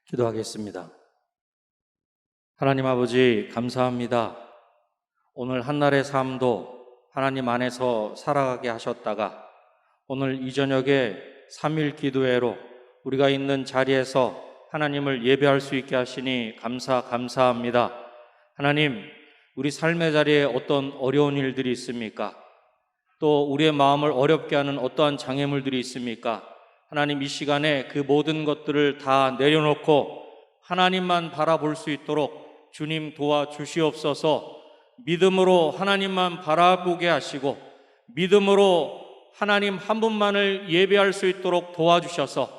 기도하겠습니다. 하나님 아버지, 감사합니다. 오늘 한날의 삶도 하나님 안에서 살아가게 하셨다가 오늘 이 저녁에 3일 기도회로 우리가 있는 자리에서 하나님을 예배할 수 있게 하시니 감사합니다. 하나님, 우리 삶의 자리에 어떤 어려운 일들이 있습니까? 또 우리의 마음을 어렵게 하는 어떠한 장애물들이 있습니까? 하나님, 이 시간에 그 모든 것들을 다 내려놓고 하나님만 바라볼 수 있도록 주님 도와주시옵소서. 믿음으로 하나님만 바라보게 하시고 믿음으로 하나님 한 분만을 예배할 수 있도록 도와주셔서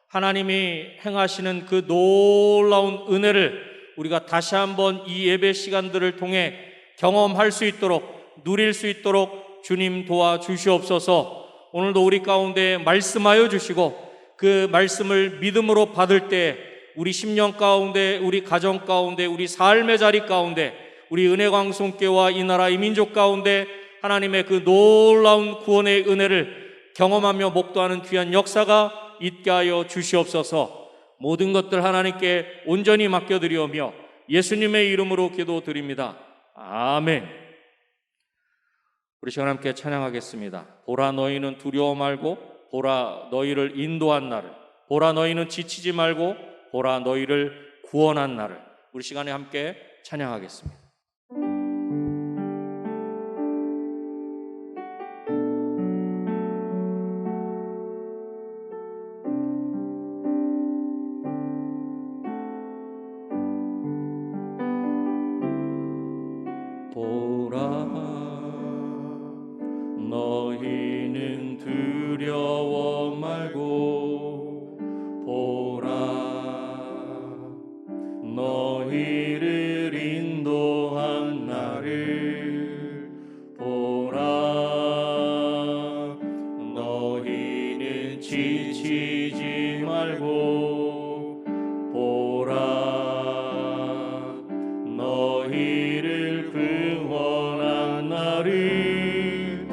하나님이 행하시는 그 놀라운 은혜를 우리가 다시 한번 이 예배 시간들을 통해 경험할 수 있도록, 누릴 수 있도록 주님 도와주시옵소서. 오늘도 우리 가운데 말씀하여 주시고 그 말씀을 믿음으로 받을 때 우리 심령 가운데, 우리 가정 가운데, 우리 삶의 자리 가운데, 우리 은혜광송교와 이 나라 이 민족 가운데 하나님의 그 놀라운 구원의 은혜를 경험하며 목도하는 귀한 역사가 있게 하여 주시옵소서. 모든 것들 하나님께 온전히 맡겨드리오며 예수님의 이름으로 기도드립니다. 아멘. 우리 시간 함께 찬양하겠습니다. 보라, 너희는 두려워 말고, 보라, 너희를 인도한 나를, 보라, 너희는 지치지 말고, 보라, 너희를 구원한 나를. 우리 시간에 함께 찬양하겠습니다. 보라, 너희는 두려워 말고, 보라, 너희를 인도한 나를, 보라, 너희는 지치지 말고, 보라, 너희를 구원한 나를,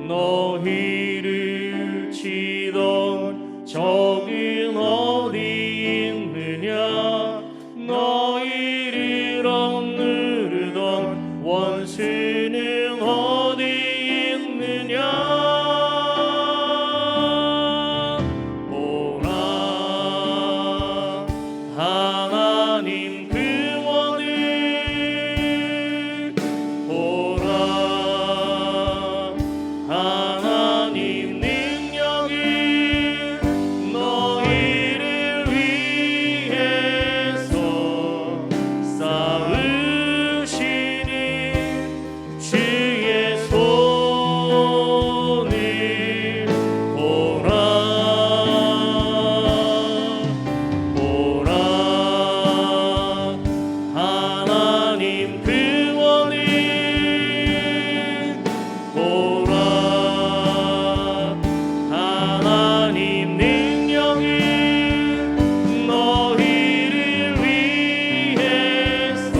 너희를 치던 적은 어디 있느냐, 너희를 억누르던 원수는 어디 있느냐. 보라, 하나님 구원을, 보라, 하나님 능력을, 너희를 위해서 쌓으시니 주의 손을 보라, 보라, 하나님 구원을, 보라, 하나님 능력을, 너희를 위해서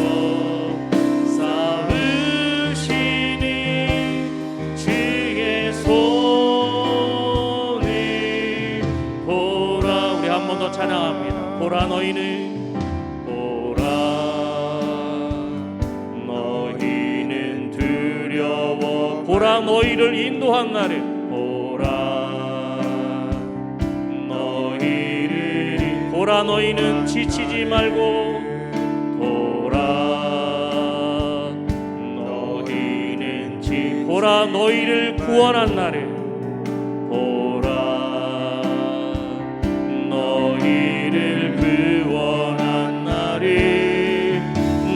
쌓으시니 주의 손을 보라. 우리 한 번 더 찬양합니다. 보라, 너희는, 보라, 너희는 두려워, 보라, 너희를 인도한 나를, 보라, 너희를, 보라, 너희는 지치지 말고, 보라, 너희는 보라, 너희를 구원한 나를, 보라, 너희를 구원한 나를,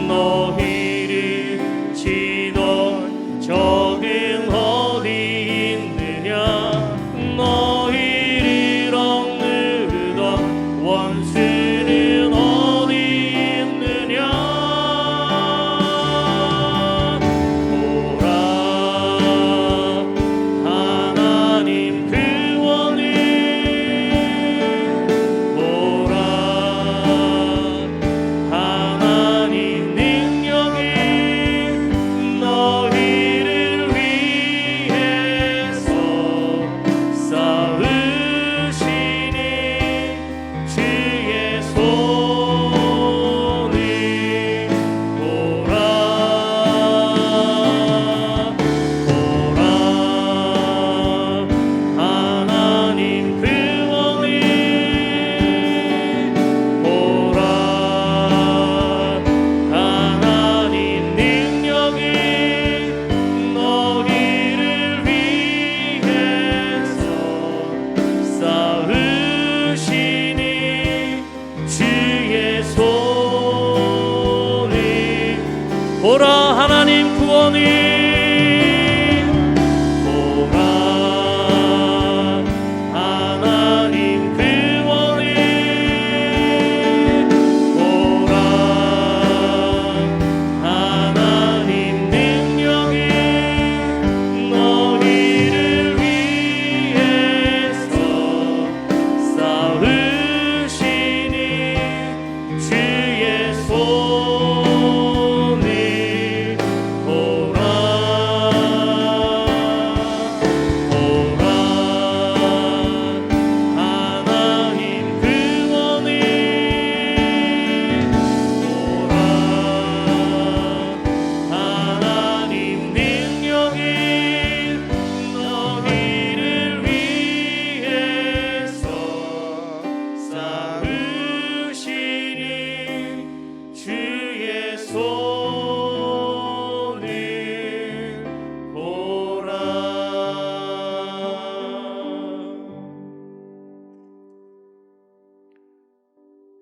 너희를 치던 적은 어디 있느냐, 너희를 억누르던 원수는 어디 있느냐. 보라, 하나님 구원을, 보라, 하나님 능력을, 너희를 위해서 쌓으시니 주의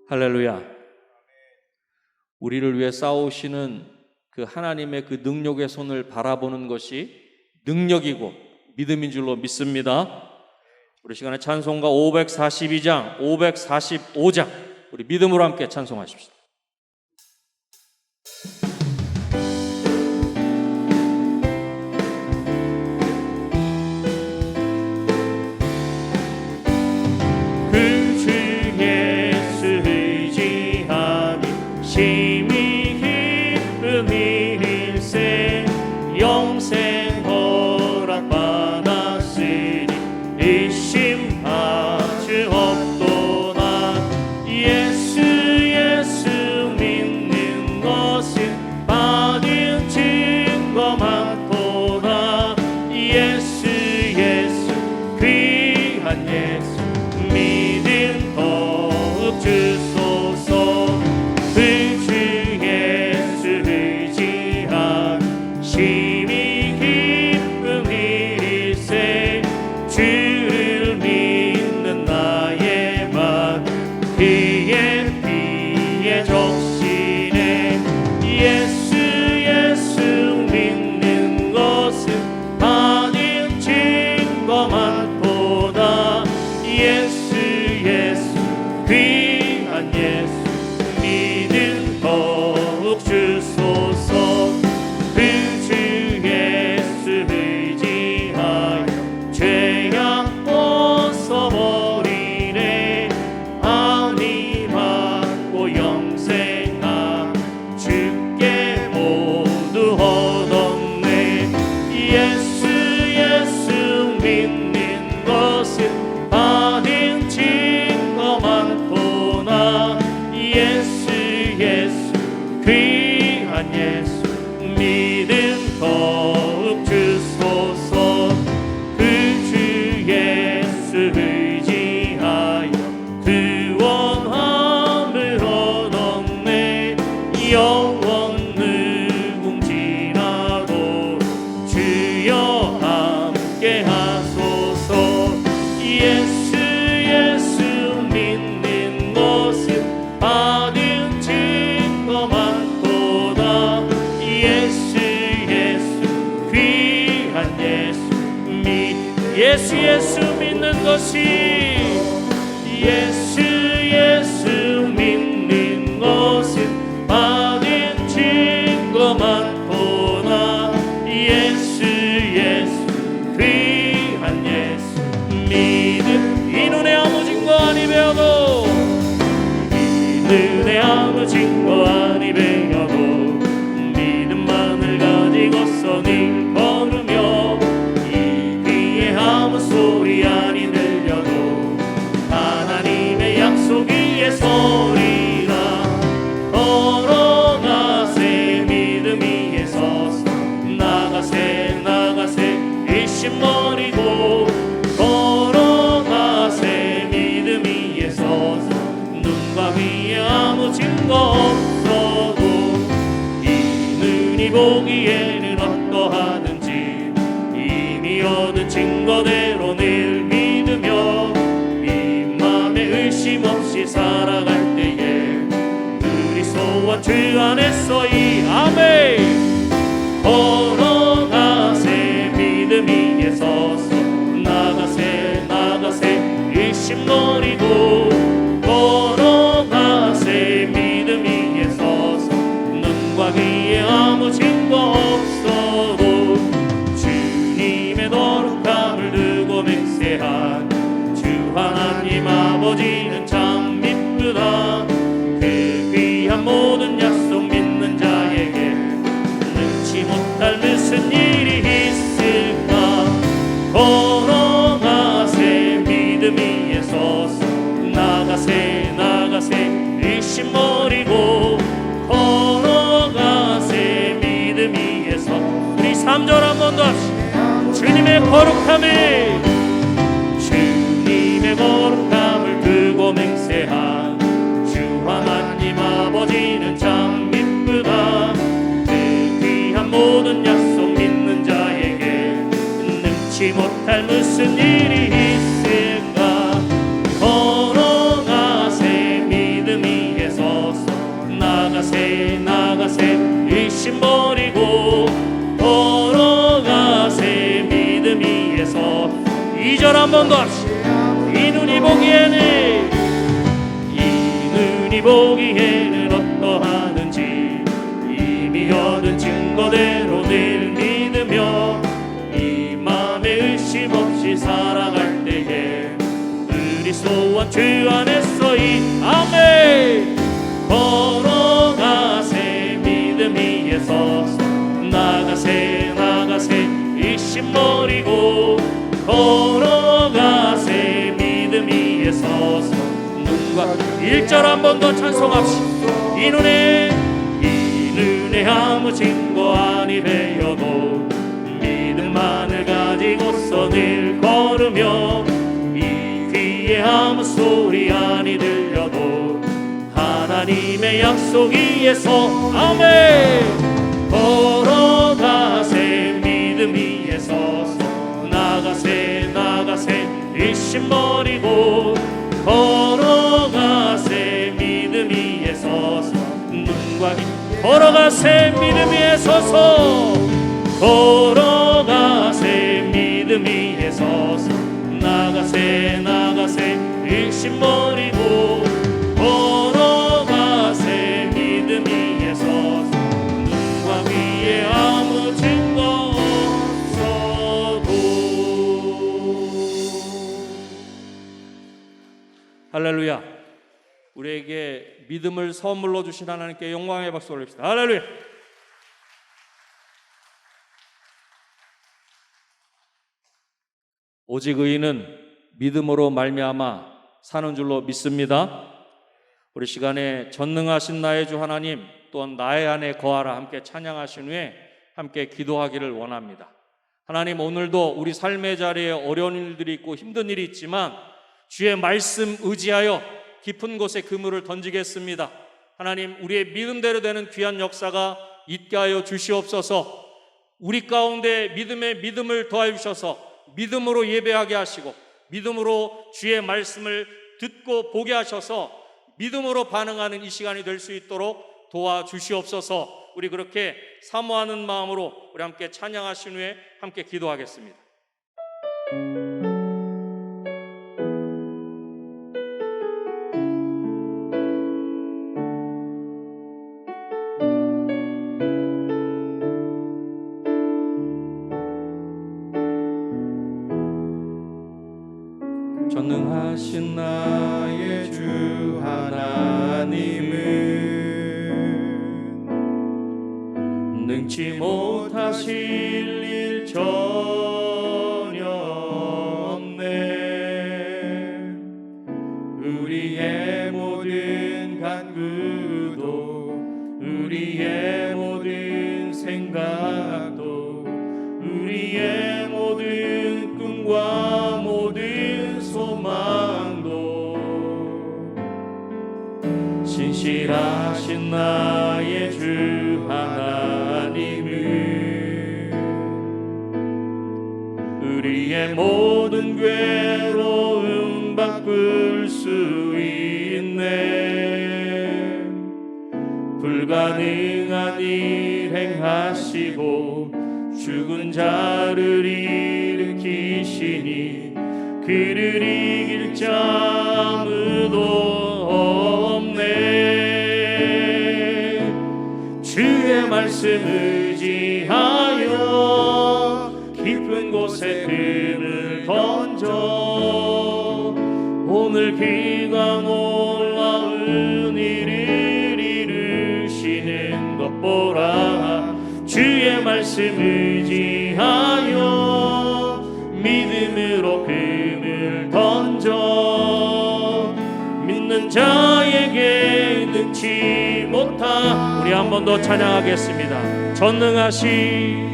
할렐루야. 우리를 위해 싸우시는 그 하나님의 그 능력의 손을 바라보는 것이 능력이고 믿음인 줄로 믿습니다. 우리 시간에 찬송가 542장, 545장 우리 믿음으로 함께 찬송하십시다. 예수 믿는 것이 예수 믿는 것은 받은 증거만 보나 예수 귀한 예수 믿음 이 눈에 아무 증거 아니 배워도 이 눈에 아무 증거 아니 배워도 믿음만을 가지고서 늘 걸으며 이 귀에 아무 소리 아니 들려도 하나님의 약속 위에 서리라 걸어가세 믿음 위에 서서 나가세 일심버리고 걸어가세 믿음 위에 서서 눈과 귀에 아무 증거 없어도 이 눈이 보기에는 어떠하든지 이미 얻은 증거대로 늘 믿으며 이 맘에 의심 없이 살아갈 때에 그리스도와 주 안에서 이 아멘 걸어가세 믿음 위에 서서 나가세 일심버리고 걸어가세 믿음 위에 서서 눈과 귀에 아무 증거 없어도 주님의 거룩함을 두고 맹세한 주 하나님 아버지는 참 미쁘다 그 귀한 모든 약속 믿는 자에게 능치 못할 무슨 일이 있을까 걸어가세 믿음 위에 서서 나가세 일심버리고 걸어가세 믿음 위에서 우리 3절 한 번 더 합시다. 주님의 거룩함을 두고 맹세한 주 하나님 아버지는 참 미쁘다 그 귀한 모든 약속 믿는 자에게 능치 못할 무슨 일이 있을까 걸어가세 믿음이 한 번 더 합시다. 이 눈이 보기에는 어떠하든지 이미 얻은 증거대로 늘 믿으며 이 맘에 의심 없이 살아갈 때에 그리스도와 주 안에서 이 아멘 걸어가세 믿음 위에 서서 나가세 의심 버리고 걸어가세 믿음 위에 서서 눈과 1절 한 번 더 찬송합시다. 이 눈에 아무 증거 아니 되어도 믿음만을 가지고서 늘 걸으며 이 귀에 아무 소리 아니 들려도 하나님의 약속 위에서 아멘 걸어가세 믿음 위에 서서 나가세 의심 버리고 걸어가세 믿음 위에 서서 눈과 걸어가세 믿음 위에 서서 걸어가세 믿음 위에 서서 나가세 의심 버리고 걸어가세 믿음 위에 서서 눈과 귀에 아무 증거 없어도. 할렐루야. 우리에게 믿음을 선물로 주신 하나님께 영광의 박수 올립시다. 할렐루야. 오직 의인은 믿음으로 말미암아 사는 줄로 믿습니다. 우리 시간에 전능하신 나의 주 하나님 또한 나의 안에 거하라 함께 찬양하신 후에 함께 기도하기를 원합니다. 하나님, 오늘도 우리 삶의 자리에 어려운 일들이 있고 힘든 일이 있지만 주의 말씀 의지하여 깊은 곳에 그물을 던지겠습니다. 하나님, 우리의 믿음대로 되는 귀한 역사가 있게 하여 주시옵소서. 우리 가운데 믿음의 믿음을 더하여 주셔서 믿음으로 예배하게 하시고 믿음으로 주의 말씀을 듣고 보게 하셔서 믿음으로 반응하는 이 시간이 될 수 있도록 도와주시옵소서. 우리 그렇게 사모하는 마음으로 우리 함께 찬양하신 후에 함께 기도하겠습니다. 전능하신 나의 주 하나님은 능치 못하실 일 전혀 없네. 우리의 모든 간구도 우리의 모든 생각도 우리의 모든 꿈과 모든 소망도 신실하신 나의 주 하나님은 우리의 모든 괴로움 바꿀 수 있네. 불가능한 일 행하시고 죽은 자를 일으키시니 그를 이길 자 아무도 없네. 주의 말씀 의지하여 깊은 곳에 금을 던져 오늘 그가 놀라운 일을 이루시는 것 보라. 주의 말씀 의지하여 믿음으로 금을 던져 믿는 자에게 능치 못한 우리 한 번 더 찬양하겠습니다. 전능하신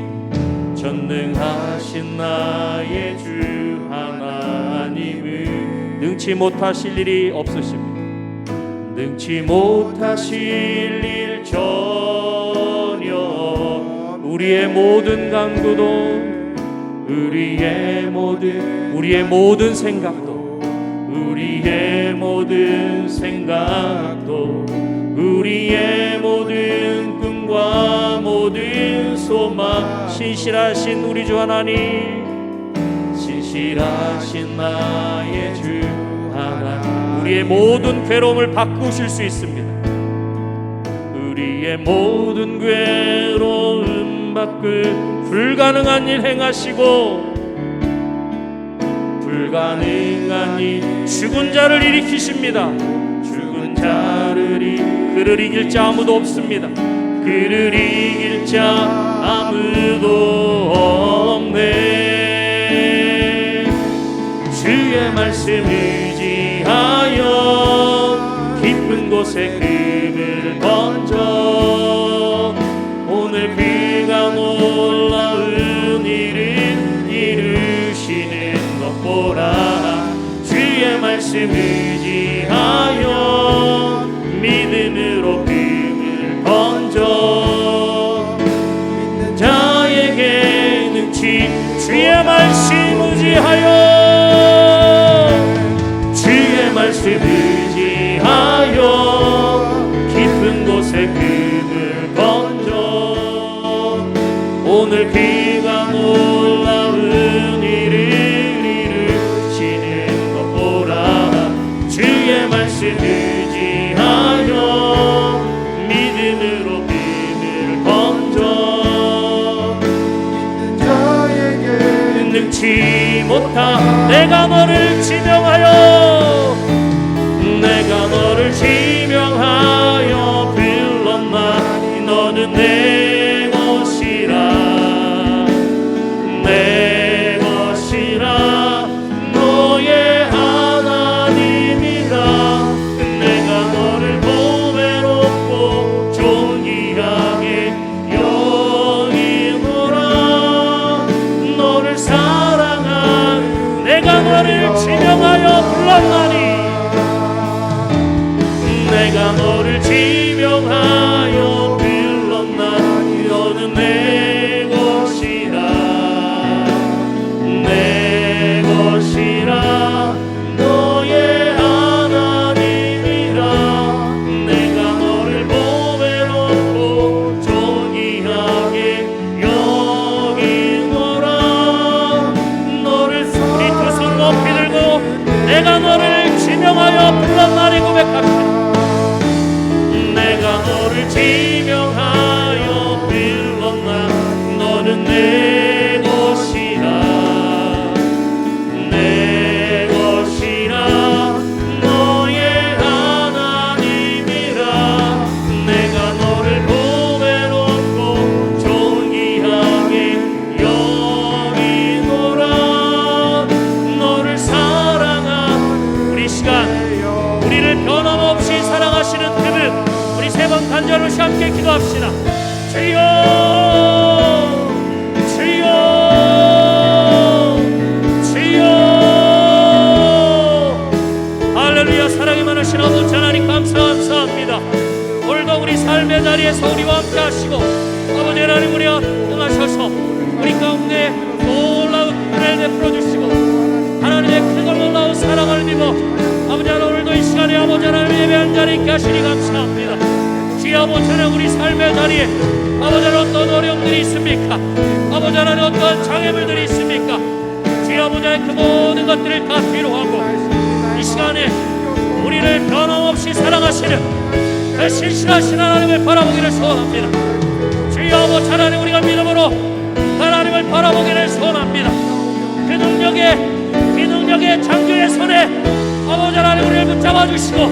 나의 주 하나님은 능치 못하실 일이 없으십니다. 능치 못하실 일 전혀 우리의 모든 간구도 우리의 모든 생각도 우리의 모든 생각도 우리의 모든 꿈과 모든 소망 신실하신 우리 주 하나님 신실하신 나의 주 하나님, 우리의 모든 괴로움을 바꾸실 수 있습니다. 우리의 모든 괴로움 바꿀 불가능한 일 행하시고, 불가능한 일, 죽은 자를 일으키십니다. 죽은 자를 그를 이길 자 아무도 없습니다. 그를 이길 자 아무도 없네. 주의 말씀 의지하여 깊은 곳에 금을 던져 오늘 그가 놀라운 일을 이루시는 것 보라. 주의 말씀 의지하여 믿음으로 금을 던져 믿는 자에게 능치. 주의 말씀 의지하여, 주의 말씀 의지하여 깊은 곳에 금을 던져 오늘 그가 놀라운 일을 이루시는 것 보라. 주의 말씀 의지하여 믿음으로 금을 던져 믿는 자에게 능치 못한 내가 너를 지명하여, 내가 너를 지명하여 불렀나니 너는 내 것이라, 내 것이라. 너의 하나님이라. 내가 너를 보배롭고 존귀하게 여기노라. 너를 사랑한 내가 너를 지명하여 불렀나니, 내가 너를 지명하여 불렀나니 너는 내 것이라, 내 것이라. 너의 하나님이라. 내가 너를 보배롭고 존귀하게 여기노라. 너를 우리 두 손 높이 들고 내가 너를 지명하여 불렀나니 고백합시다. 내가 너를 지명하여 불렀나 너는 내 것이라, 내 것이라. 너의 하나님이라. 내가 너를 보배롭고 존귀하게 여기노라. 너를 사랑한 우리 시간, 우리를 변함없이 사랑하시는 그분, 우리 세 번 단절없이 함께 기도합시다. 주여, 주여, 주여. 할렐루야. 사랑이 많으신 아버지 하나님 감사합니다. 오늘도 우리 삶의 자리에서 우리와 함께 하시고 아버지 하나님 우리와 응하셔서 우리 가운데 놀라운 은혜를 베풀어 주시고 하나님의 크고 놀라운 사랑을 믿어 아버지 하나님 오늘도 이 시간에 아버지 하나님 예배한 자리에 있게 하시니 감사합니다. 주여 아버지 하나님 우리 삶의 자리에 아버지 하나님 어떤 어려움들이 있습니까? 아버지 하나님 어떤 장애물들이 있습니까? 주여 아버지 하나님 그 모든 것들을 다 뒤로하고 이 시간에 우리를 변함없이 사랑하시는 그 신실하신 하나님을 바라보기를 소원합니다. 주여 아버지 하나님 우리가 믿음으로 하나님을 바라보기를 소원합니다. 그 능력의 창조의 손에 아버지 하나님 우리를 붙잡아 주시고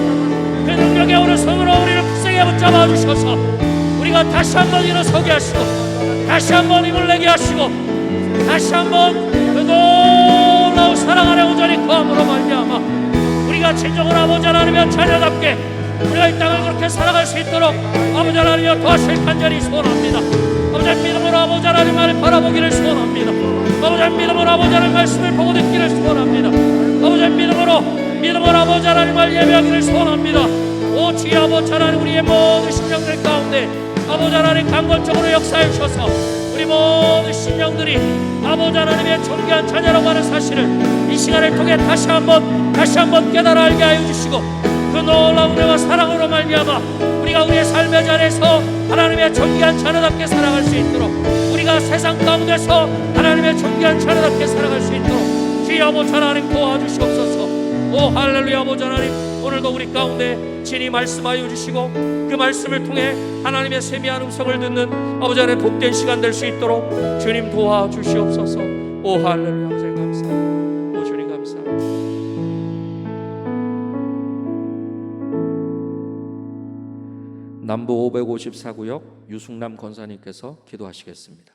그 능력의 오른손으로 우리를 굳세게 붙잡아 주셔서 우리가 다시 한번 일어서게 하시고 다시 한번 힘을 내게 하시고 다시 한번 그 놀라운 사랑 안에 온전히 거함으로 말미암아 우리가 진정한 아버지 하나님의 자녀답게 우리가 이 땅을 그렇게 살아갈 수 있도록 아버지 하나님여 도와주실 간절히 소원합니다. 아버지 믿음으로 아버지 하나님을 바라보기를 소원합니다. 아버지 믿음으로 아버지 하나님 말씀을 보고 듣기를 소원합니다. 아버지 믿음으로 아버지 하나님을 예배하기를 소원합니다. 오 주여 아버지 하나님 우리의 모든 심령들 가운데 아버지 하나님 강건적으로 역사해 주셔서 우리 모든 심령들이 아버지 하나님의 존귀한 자녀라고 하는 사실을 이 시간을 통해 다시 한번 깨달아 알게 하여 주시고 그 놀라운 은혜와 사랑으로 말미암아 우리가 우리의 삶의 자리에서 하나님의 존귀한 자녀답게 살아갈 수 있도록 우리가 세상 가운데서 하나님의 존귀한 자녀답게 살아갈 수 있도록 주의 아버지 하나님 도와주시옵소서. 오 할렐루야. 아버지 하나님, 오늘도 우리 가운데 친히 말씀하여 주시고 그 말씀을 통해 하나님의 세미한 음성을 듣는 아버지 하나님 복된 시간 될 수 있도록 주님 도와주시옵소서. 오 할렐루야. 아버지 감사합니다. 오 주님 감사합니다. 남부 554구역 유승남 권사님께서 기도하시겠습니다.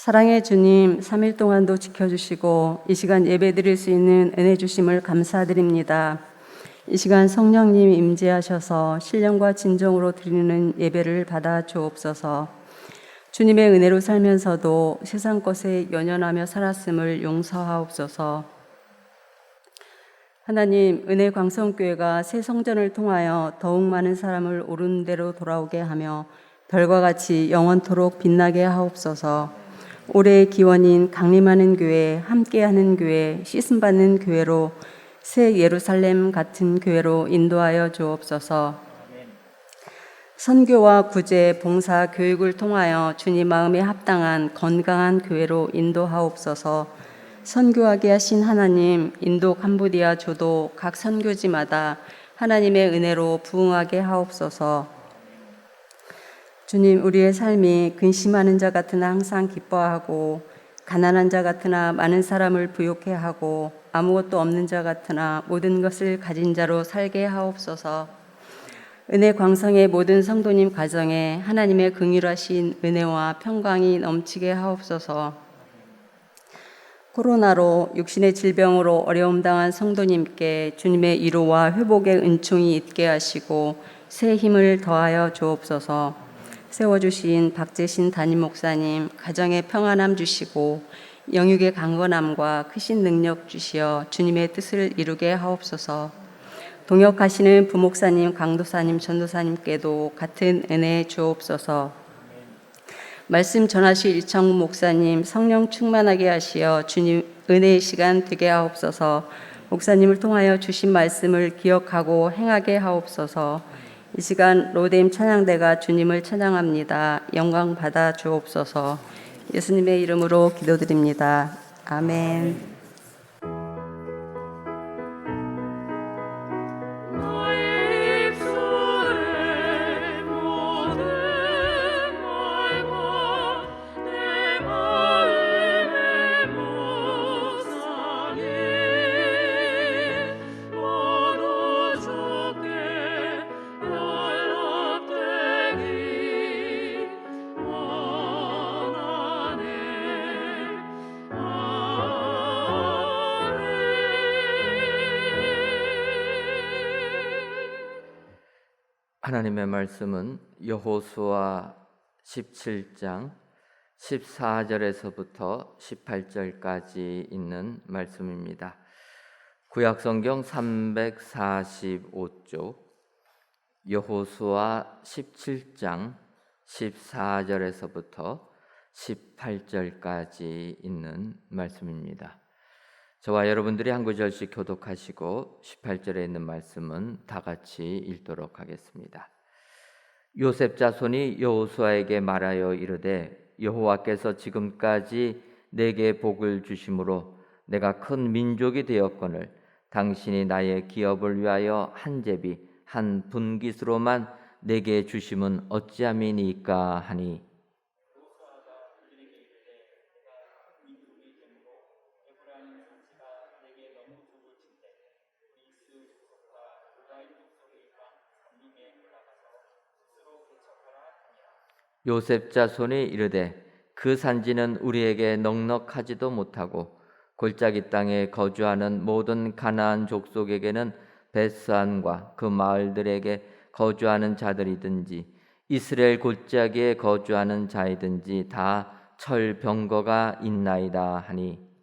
사랑의 주님, 3일 동안도 지켜주시고 이 시간 예배드릴 수 있는 은혜 주심을 감사드립니다. 이 시간 성령님 임재하셔서 신령과 진정으로 드리는 예배를 받아 주옵소서. 주님의 은혜로 살면서도 세상 것에 연연하며 살았음을 용서하옵소서. 하나님, 은혜 광성교회가 새 성전을 통하여 더욱 많은 사람을 옳은 대로 돌아오게 하며 별과 같이 영원토록 빛나게 하옵소서. 올해의 기원인 강림하는 교회, 함께하는 교회, 씻음받는 교회로 새 예루살렘 같은 교회로 인도하여 주옵소서. 선교와 구제, 봉사, 교육을 통하여 주님 마음에 합당한 건강한 교회로 인도하옵소서. 선교하게 하신 하나님, 인도, 캄보디아, 조도 각 선교지마다 하나님의 은혜로 부흥하게 하옵소서. 주님, 우리의 삶이 근심하는 자 같으나 항상 기뻐하고 가난한 자 같으나 많은 사람을 부욕해 하고 아무것도 없는 자 같으나 모든 것을 가진 자로 살게 하옵소서. 은혜 광성의 모든 성도님 가정에 하나님의 긍휼하신 은혜와 평강이 넘치게 하옵소서. 코로나로 육신의 질병으로 어려움 당한 성도님께 주님의 위로와 회복의 은총이 있게 하시고 새 힘을 더하여 주옵소서. 세워주신 박재신 담임 목사님 가정에 평안함 주시고 영육의 강건함과 크신 능력 주시어 주님의 뜻을 이루게 하옵소서. 동역하시는 부목사님, 강도사님, 전도사님께도 같은 은혜 주옵소서. 말씀 전하실 이창우 목사님 성령 충만하게 하시어 주님 은혜의 시간 되게 하옵소서. 목사님을 통하여 주신 말씀을 기억하고 행하게 하옵소서. 이 시간 로뎀 찬양대가 주님을 찬양합니다. 영광 받아 주옵소서. 예수님의 이름으로 기도드립니다. 아멘. 하나님의 말씀은 여호수아 17장 14절에서부터 18절까지 있는 말씀입니다. 구약성경 345쪽 여호수아 17장 14절에서부터 18절까지 있는 말씀입니다. 저와 여러분들이 한 구절씩 교독하시고 18절에 있는 말씀은 다 같이 읽도록 하겠습니다. 요셉 자손이 여호수아에게 말하여 이르되 여호와께서 지금까지 내게 복을 주심으로 내가 큰 민족이 되었거늘 당신이 나의 기업을 위하여 한 제비 한 분깃으로만 내게 주심은 어찌함이니까 하니 요셉 자손이 이르되 그 산지는 우리에게 넉넉하지도 못하고 골짜기 땅에 거주하는 모든 가나안 족속에게는 벳스안과 그 마을들에게 거주하는 자들이든지 이스라엘 골짜기에 거주하는 자이든지 다 철병거가 있나이다 하니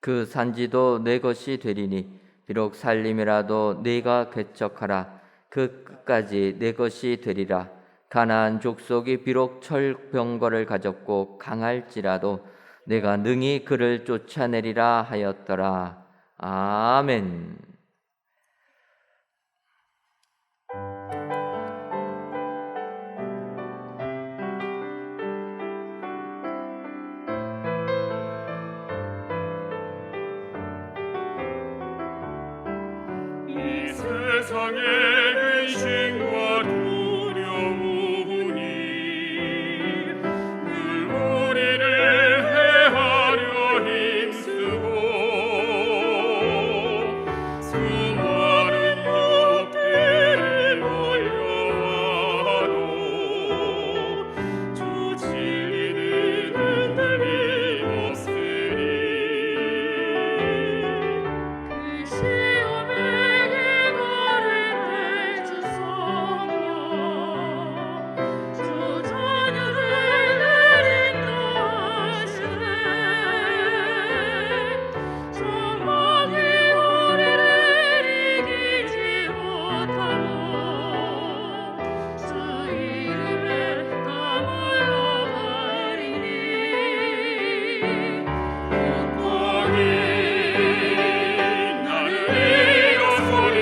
그 산지도 내 것이 되리니 비록 살림이라도 네가 개척하라 그 끝까지 내 것이 되리라. 가나안 족속이 비록 철병거를 가졌고 강할지라도 내가 능히 그를 쫓아내리라 하였더라. 아멘. 이 세상의 근심과 두려움이 늘 우리를 해하려 힘쓰고 수많은 욕들이 몰려와도 주 진리는 흔들림없으리. 그 시험에 이거를 주 성령 주 자녀를 인도하시네. 정막이 우리를 이기지 못하고 주 이름에 다 물러가리니 굳건히 나는 일어서리.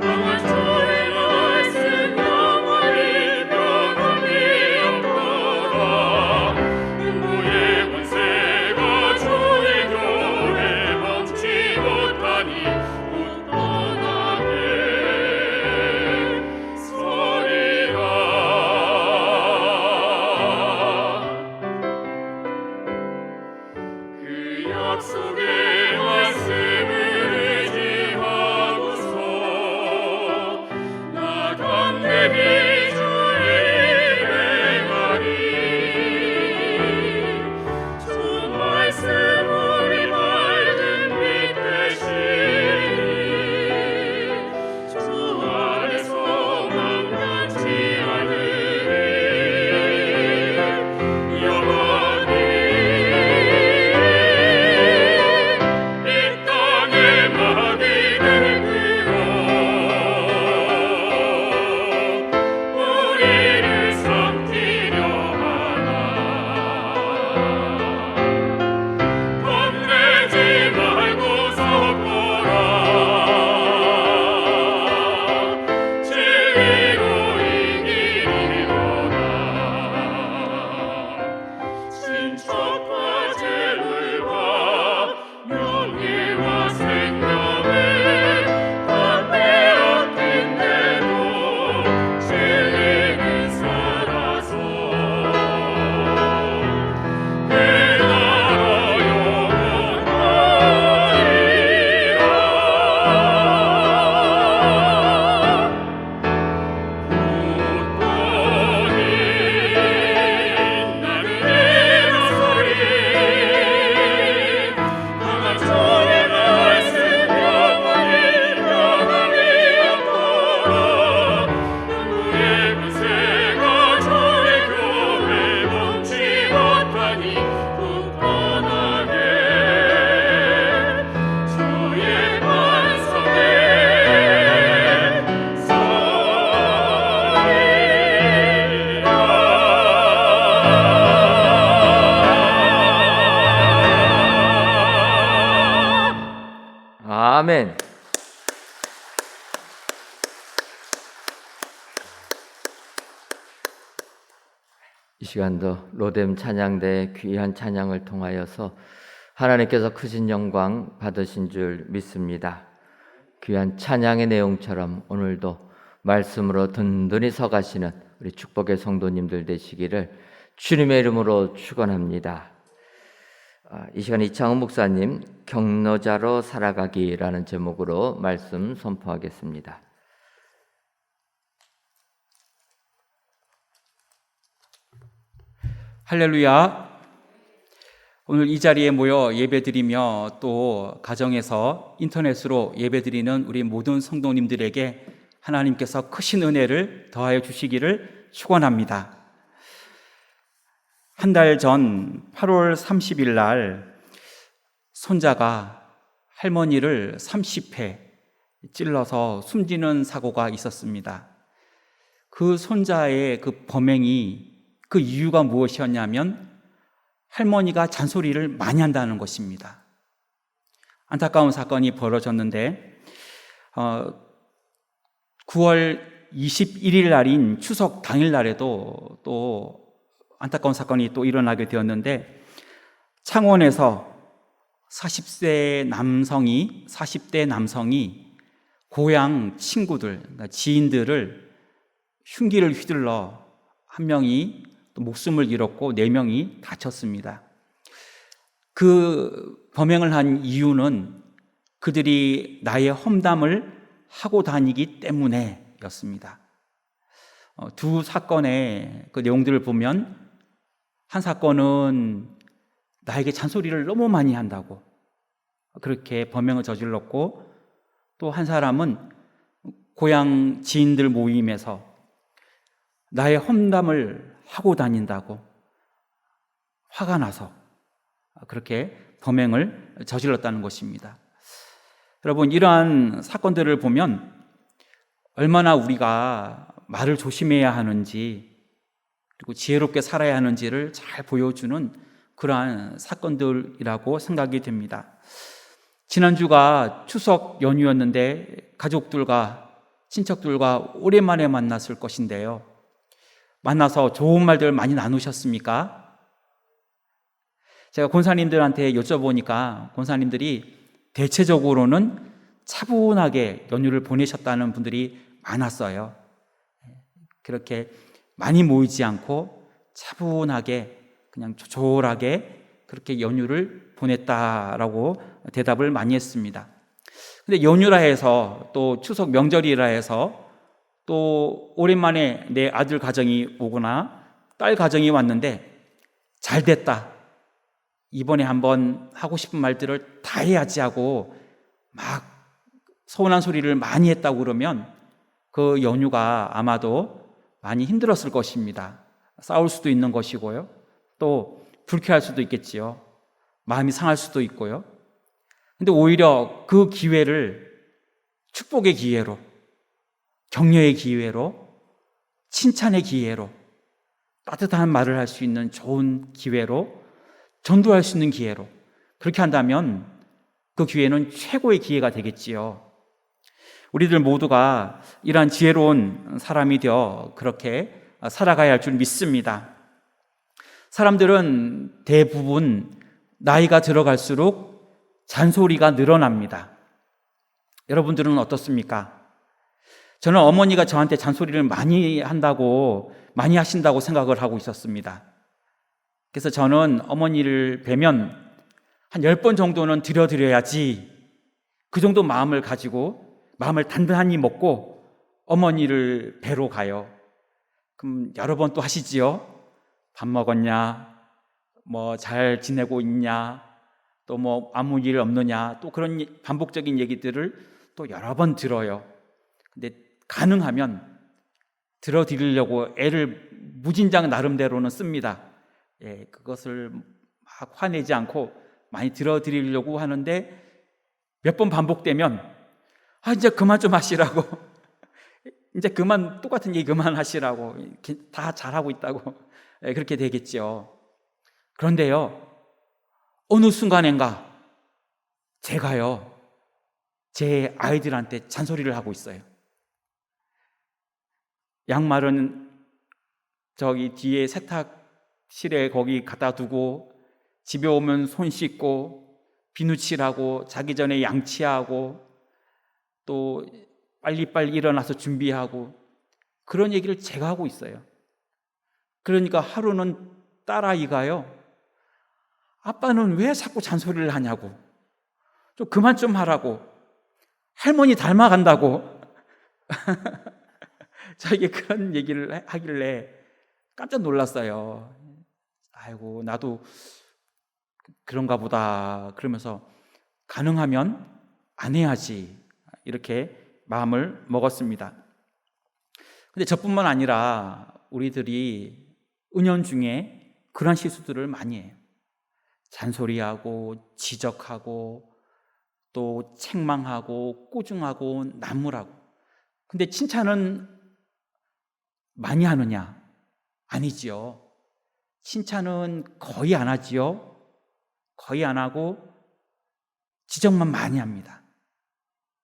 강한 주의 말씀 영원히 변함이 없도다. 음부의 권세가 주의 교회 막지 못하니 굳건하게 서리라. 그 약속의 말씀을 의지하고서 나 담대히 주의 일에 행하리. 주 말씀 우리 밝은 빛 되시니 주 안에서 망각지 않으리. 영원히 이 땅에 막이 들고 우리를 삼키려 하나. 겁내지 말고 서거라. 진리로 이기리로다. 신척과 재물과 명예와 생명을 다 빼앗긴데도 진리는 살아서 그 나라 영원하리라. 굳건히 나는 일어서리. 강한 주의 말씀 영원히 변함이 없도다. 음부의 권세가 주의 교회 막지 못하니 굳건하게 주의 반석에 서리라. 아멘. 이 시간도 로뎀 찬양대의 귀한 찬양을 통하여서 하나님께서 크신 영광 받으신 줄 믿습니다. 귀한 찬양의 내용처럼 오늘도 말씀으로 든든히 서가시는 우리 축복의 성도님들 되시기를 주님의 이름으로 축원합니다. 이 시간 이창훈 목사님 경로자로 살아가기라는 제목으로 말씀 선포하겠습니다. 할렐루야. 오늘 이 자리에 모여 예배드리며 또 가정에서 인터넷으로 예배드리는 우리 모든 성도님들에게 하나님께서 크신 은혜를 더하여 주시기를 축원합니다. 한 달 전 8월 30일 날 손자가 할머니를 30회 찔러서 숨지는 사고가 있었습니다. 그 손자의 그 범행이 그 이유가 무엇이었냐면 할머니가 잔소리를 많이 한다는 것입니다. 안타까운 사건이 벌어졌는데 9월 21일 날인 추석 당일날에도 또 안타까운 사건이 또 일어나게 되었는데, 창원에서 40대 남성이 고향 친구들, 그러니까 지인들을 흉기를 휘둘러 한 명이 또 목숨을 잃었고 4명이 다쳤습니다. 그 범행을 한 이유는 그들이 나의 험담을 하고 다니기 때문에였습니다. 두 사건의 그 내용들을 보면, 한 사건은 나에게 잔소리를 너무 많이 한다고 그렇게 범행을 저질렀고, 또 한 사람은 고향 지인들 모임에서 나의 험담을 하고 다닌다고 화가 나서 그렇게 범행을 저질렀다는 것입니다. 여러분, 이러한 사건들을 보면 얼마나 우리가 말을 조심해야 하는지, 그리고 지혜롭게 살아야 하는지를 잘 보여주는 그러한 사건들이라고 생각이 됩니다. 지난주가 추석 연휴였는데 가족들과 친척들과 오랜만에 만났을 것인데요. 만나서 좋은 말들 많이 나누셨습니까? 제가 권사님들한테 여쭤보니까 권사님들이 대체적으로는 차분하게 연휴를 보내셨다는 분들이 많았어요. 그렇게 많이 모이지 않고 차분하게 그냥 조촐하게 그렇게 연휴를 보냈다라고 대답을 많이 했습니다. 근데 연휴라 해서, 또 추석 명절이라 해서 또 오랜만에 내 아들 가정이 오거나 딸 가정이 왔는데 잘 됐다, 이번에 한번 하고 싶은 말들을 다 해야지 하고 막 서운한 소리를 많이 했다고 그러면 그 연휴가 아마도 많이 힘들었을 것입니다. 싸울 수도 있는 것이고요, 또 불쾌할 수도 있겠지요. 마음이 상할 수도 있고요. 근데 오히려 그 기회를 축복의 기회로, 격려의 기회로, 칭찬의 기회로, 따뜻한 말을 할 수 있는 좋은 기회로, 전도할 수 있는 기회로, 그렇게 한다면 그 기회는 최고의 기회가 되겠지요. 우리들 모두가 이러한 지혜로운 사람이 되어 그렇게 살아가야 할 줄 믿습니다. 사람들은 대부분 나이가 들어갈수록 잔소리가 늘어납니다. 여러분들은 어떻습니까? 저는 어머니가 저한테 잔소리를 많이 하신다고 생각을 하고 있었습니다. 그래서 저는 어머니를 뵈면 한 10번 정도는 들여드려야지, 그 정도 마음을 가지고 마음을 단단히 먹고 어머니를 뵈러 가요. 그럼 여러 번 또 하시지요. 밥 먹었냐, 뭐 잘 지내고 있냐, 또 뭐 아무 일 없느냐, 또 그런 반복적인 얘기들을 또 여러 번 들어요. 근데 가능하면 들어드리려고 애를 무진장 나름대로는 씁니다. 그것을 막 화내지 않고 많이 들어드리려고 하는데 몇 번 반복되면 이제 그만 좀 하시라고 이제 그만, 똑같은 얘기 그만 하시라고, 다 잘하고 있다고 그렇게 되겠죠. 그런데요, 어느 순간인가 제가요, 제 아이들한테 잔소리를 하고 있어요. 양말은 저기 뒤에 세탁실에 거기 갖다 두고, 집에 오면 손 씻고 비누칠하고 자기 전에 양치하고 또 빨리빨리 일어나서 준비하고, 그런 얘기를 제가 하고 있어요. 그러니까 하루는 딸아이가요, 아빠는 왜 자꾸 잔소리를 하냐고, 좀 그만 좀 하라고, 할머니 닮아간다고 저에게 그런 얘기를 하길래 깜짝 놀랐어요. 아이고, 나도 그런가 보다 그러면서 가능하면 안 해야지, 이렇게 마음을 먹었습니다. 근데 저뿐만 아니라 우리들이 은연중에 그런 실수들을 많이 해요. 잔소리하고 지적하고 또 책망하고 꾸중하고 나무라고. 근데 칭찬은 많이 하느냐? 아니지요. 칭찬은 거의 안 하지요. 거의 안 하고 지적만 많이 합니다.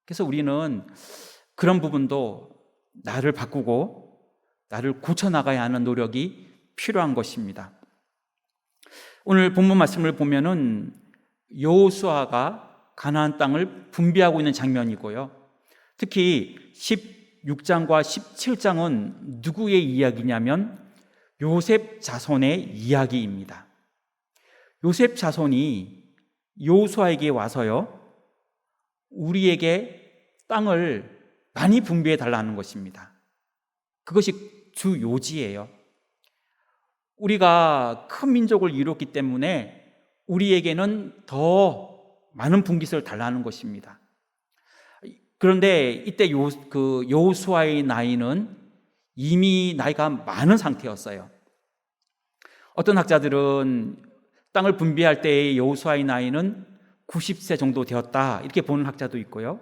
그래서 우리는 그런 부분도 나를 바꾸고 나를 고쳐나가야 하는 노력이 필요한 것입니다. 오늘 본문 말씀을 보면은 여호수아가 가나안 땅을 분배하고 있는 장면이고요. 특히 16장과 17장은 누구의 이야기냐면 요셉 자손의 이야기입니다. 요셉 자손이 여호수아에게 와서요, 우리에게 땅을 많이 분배해 달라는 것입니다. 그것이 주 요지예요. 우리가 큰 민족을 이뤘기 때문에 우리에게는 더 많은 분깃을 달라는 것입니다. 그런데 이때 여호수아의 나이는 이미 나이가 많은 상태였어요. 어떤 학자들은 땅을 분배할 때의 여호수아의 나이는 90세 정도 되었다 이렇게 보는 학자도 있고요.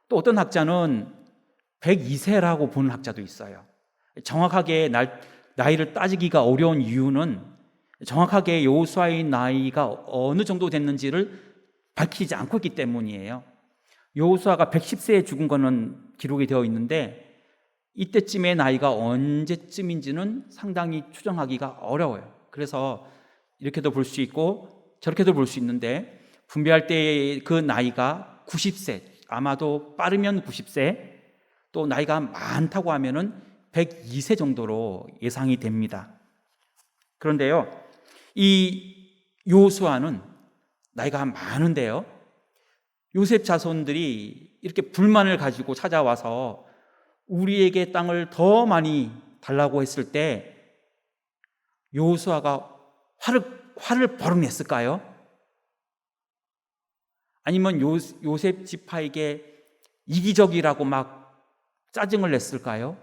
또 어떤 학자는 102세라고 보는 학자도 있어요. 정확하게 나이를 따지기가 어려운 이유는 정확하게 여호수아의 나이가 어느 정도 됐는지를 밝히지 않고 있기 때문이에요. 여호수아가 110세에 죽은 거는 기록이 되어 있는데 이때쯤의 나이가 언제쯤인지는 상당히 추정하기가 어려워요. 그래서 이렇게도 볼 수 있고 저렇게도 볼 수 있는데 분배할 때의 그 나이가 90세, 아마도 빠르면 90세, 또 나이가 많다고 하면은 102세 정도로 예상이 됩니다. 그런데요, 이 여호수아는 나이가 많은데요, 요셉 자손들이 이렇게 불만을 가지고 찾아와서 우리에게 땅을 더 많이 달라고 했을 때 여호수아가 화를 벌어냈을까요? 아니면 요셉 지파에게 이기적이라고 막 짜증을 냈을까요?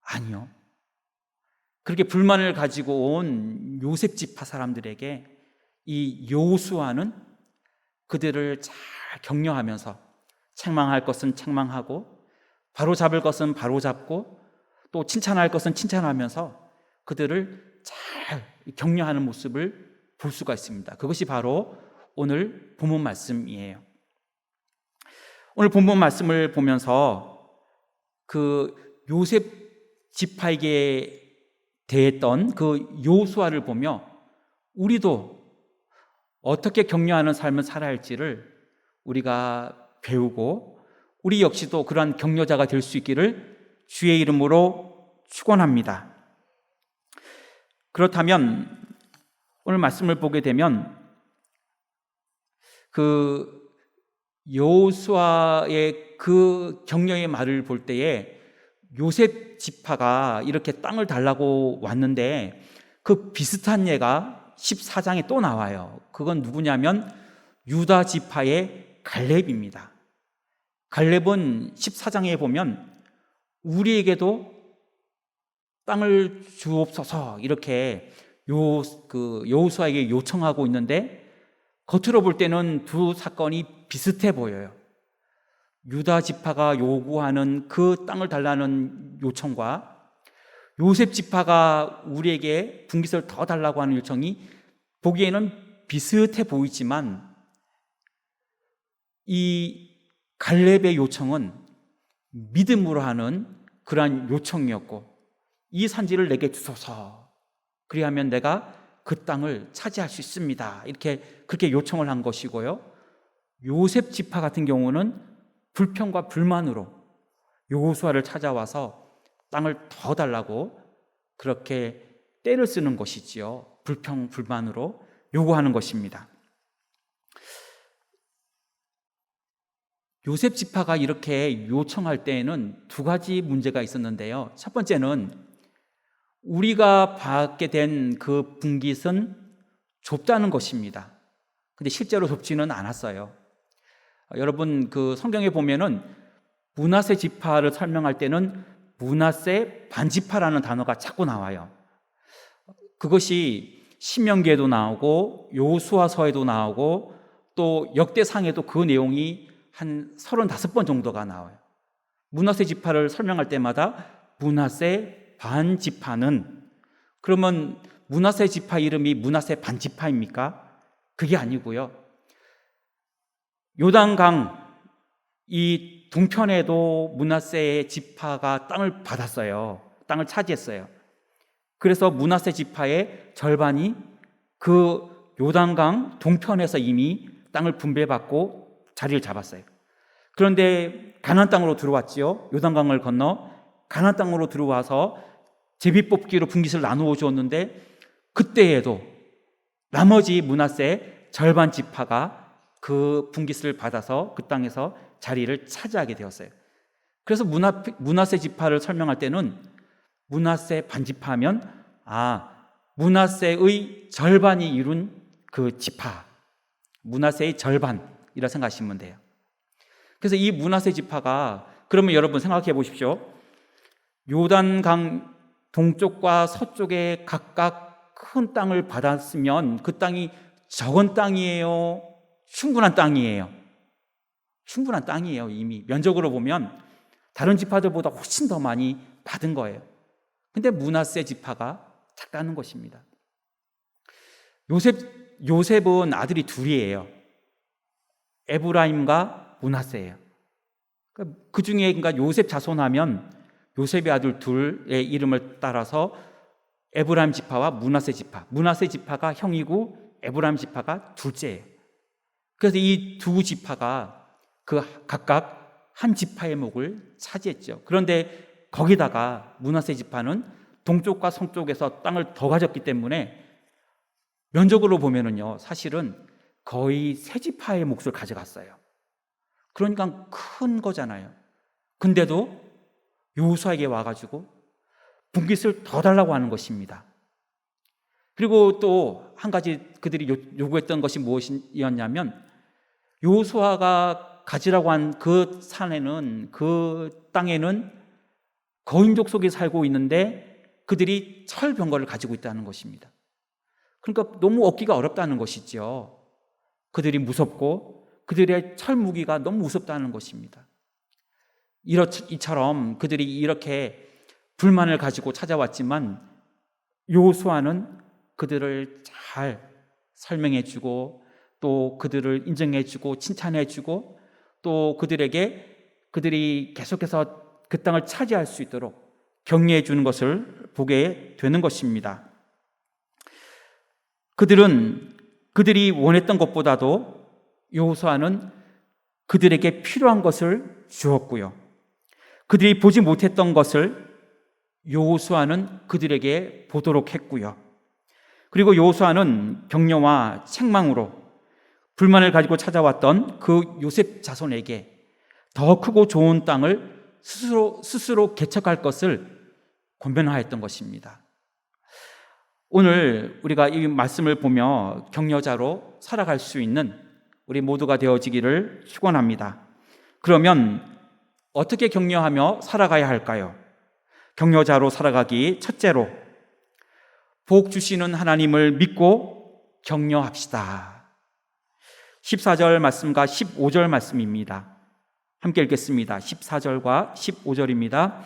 아니요. 그렇게 불만을 가지고 온 요셉 지파 사람들에게 이 여호수아는 그들을 잘 격려하면서 책망할 것은 책망하고 바로잡을 것은 바로잡고 또 칭찬할 것은 칭찬하면서 그들을 잘 격려하는 모습을 볼 수가 있습니다. 그것이 바로 오늘 본문 말씀이에요. 오늘 본문 말씀을 보면서 그 요셉 지파에게 대했던 그 여호수아를 보며 우리도 어떻게 격려하는 삶을 살아야 할지를 우리가 배우고 우리 역시도 그러한 격려자가 될 수 있기를 주의 이름으로 축원합니다. 그렇다면 오늘 말씀을 보게 되면 그 여호수아의 그 격려의 말을 볼 때에 요셉 지파가 이렇게 땅을 달라고 왔는데 그 비슷한 예가 14장에 또 나와요. 그건 누구냐면 유다 지파의 갈렙입니다. 갈렙은 14장에 보면 우리에게도 땅을 주옵소서 이렇게 여호수아에게 요청하고 있는데 겉으로 볼 때는 두 사건이 비슷해 보여요. 유다 지파가 요구하는 그 땅을 달라는 요청과 요셉 지파가 우리에게 분깃을 더 달라고 하는 요청이 보기에는 비슷해 보이지만 이 갈렙의 요청은 믿음으로 하는 그러한 요청이었고 이 산지를 내게 주소서 그리하면 내가 그 땅을 차지할 수 있습니다. 그렇게 요청을 한 것이고요. 요셉 지파 같은 경우는 불평과 불만으로 여호수아를 찾아와서 땅을 더 달라고 그렇게 떼를 쓰는 것이지요. 불평, 불만으로 요구하는 것입니다. 요셉 지파가 이렇게 요청할 때에는 두 가지 문제가 있었는데요. 첫 번째는 우리가 받게 된 그 분깃은 좁다는 것입니다. 근데 실제로 좁지는 않았어요. 여러분 그 성경에 보면은 므낫세 지파를 설명할 때는 므낫세 반지파라는 단어가 자꾸 나와요. 그것이 신명기에도 나오고 여호수아서에도 나오고 또 역대상에도 그 내용이 한 35번 정도가 나와요. 므낫세 지파를 설명할 때마다 므낫세 반지파는 그러면 므낫세 지파 이름이 므낫세 반지파입니까? 그게 아니고요. 요단강 이 동편에도 므낫세의 지파가 땅을 받았어요. 땅을 차지했어요. 그래서 므낫세 지파의 절반이 그 요단강 동편에서 이미 땅을 분배받고 자리를 잡았어요. 그런데 가나안 땅으로 들어왔지요. 요단강을 건너 가나안 땅으로 들어와서 제비뽑기로 분깃을 나누어 주었는데 그때에도 나머지 므낫세 절반 지파가 그 분깃을 받아서 그 땅에서 자리를 차지하게 되었어요. 그래서 므낫세 지파를 설명할 때는 므낫세 반지파면 므낫세의 절반이 이룬 그 지파, 므낫세의 절반이라 생각하시면 돼요. 그래서 이 므낫세 지파가 그러면 여러분 생각해 보십시오. 요단강 동쪽과 서쪽에 각각 큰 땅을 받았으면 그 땅이 적은 땅이에요? 충분한 땅이에요? 충분한 땅이에요. 이미 면적으로 보면 다른 지파들보다 훨씬 더 많이 받은 거예요. 근데 므낫세 지파가 작다는 것입니다. 요셉은 아들이 둘이에요. 에브라임과 므낫세예요. 그 중에 그러니까 요셉 자손하면 요셉의 아들 둘의 이름을 따라서 에브라임 지파와 므낫세 지파. 므낫세 지파가 형이고 에브라임 지파가 둘째예요. 그래서 이 두 지파가 그 각각 한 지파의 몫을 차지했죠. 그런데 거기다가 므낫세 지파는 동쪽과 서쪽에서 땅을 더 가졌기 때문에 면적으로 보면은요, 사실은 거의 세 지파의 몫을 가져갔어요. 그러니까 큰 거잖아요. 근데도 여호수아에게 와가지고 분깃을 더 달라고 하는 것입니다. 그리고 또 한 가지 그들이 요구했던 것이 무엇이었냐면 여호수아가 가지라고 한 그 산에는, 그 땅에는 거인족 속에 살고 있는데 그들이 철병거를 가지고 있다는 것입니다. 그러니까 너무 얻기가 어렵다는 것이죠. 그들이 무섭고 그들의 철무기가 너무 무섭다는 것입니다. 이처럼 그들이 이렇게 불만을 가지고 찾아왔지만 여호수아는 그들을 잘 설명해주고 또 그들을 인정해주고 칭찬해주고 또 그들이 계속해서 그 땅을 차지할 수 있도록 격려해 주는 것을 보게 되는 것입니다. 그들이 원했던 것보다도 여호수아는 그들에게 필요한 것을 주었고요. 그들이 보지 못했던 것을 여호수아는 그들에게 보도록 했고요. 그리고 여호수아는 격려와 책망으로 불만을 가지고 찾아왔던 그 요셉 자손에게 더 크고 좋은 땅을 스스로 개척할 것을 권면하였던 것입니다. 오늘 우리가 이 말씀을 보며 격려자로 살아갈 수 있는 우리 모두가 되어지기를 축원합니다. 그러면 어떻게 격려하며 살아가야 할까요? 격려자로 살아가기 첫째로 복 주시는 하나님을 믿고 격려합시다. 14절 말씀과 15절 말씀입니다. 함께 읽겠습니다. 14절과 15절입니다.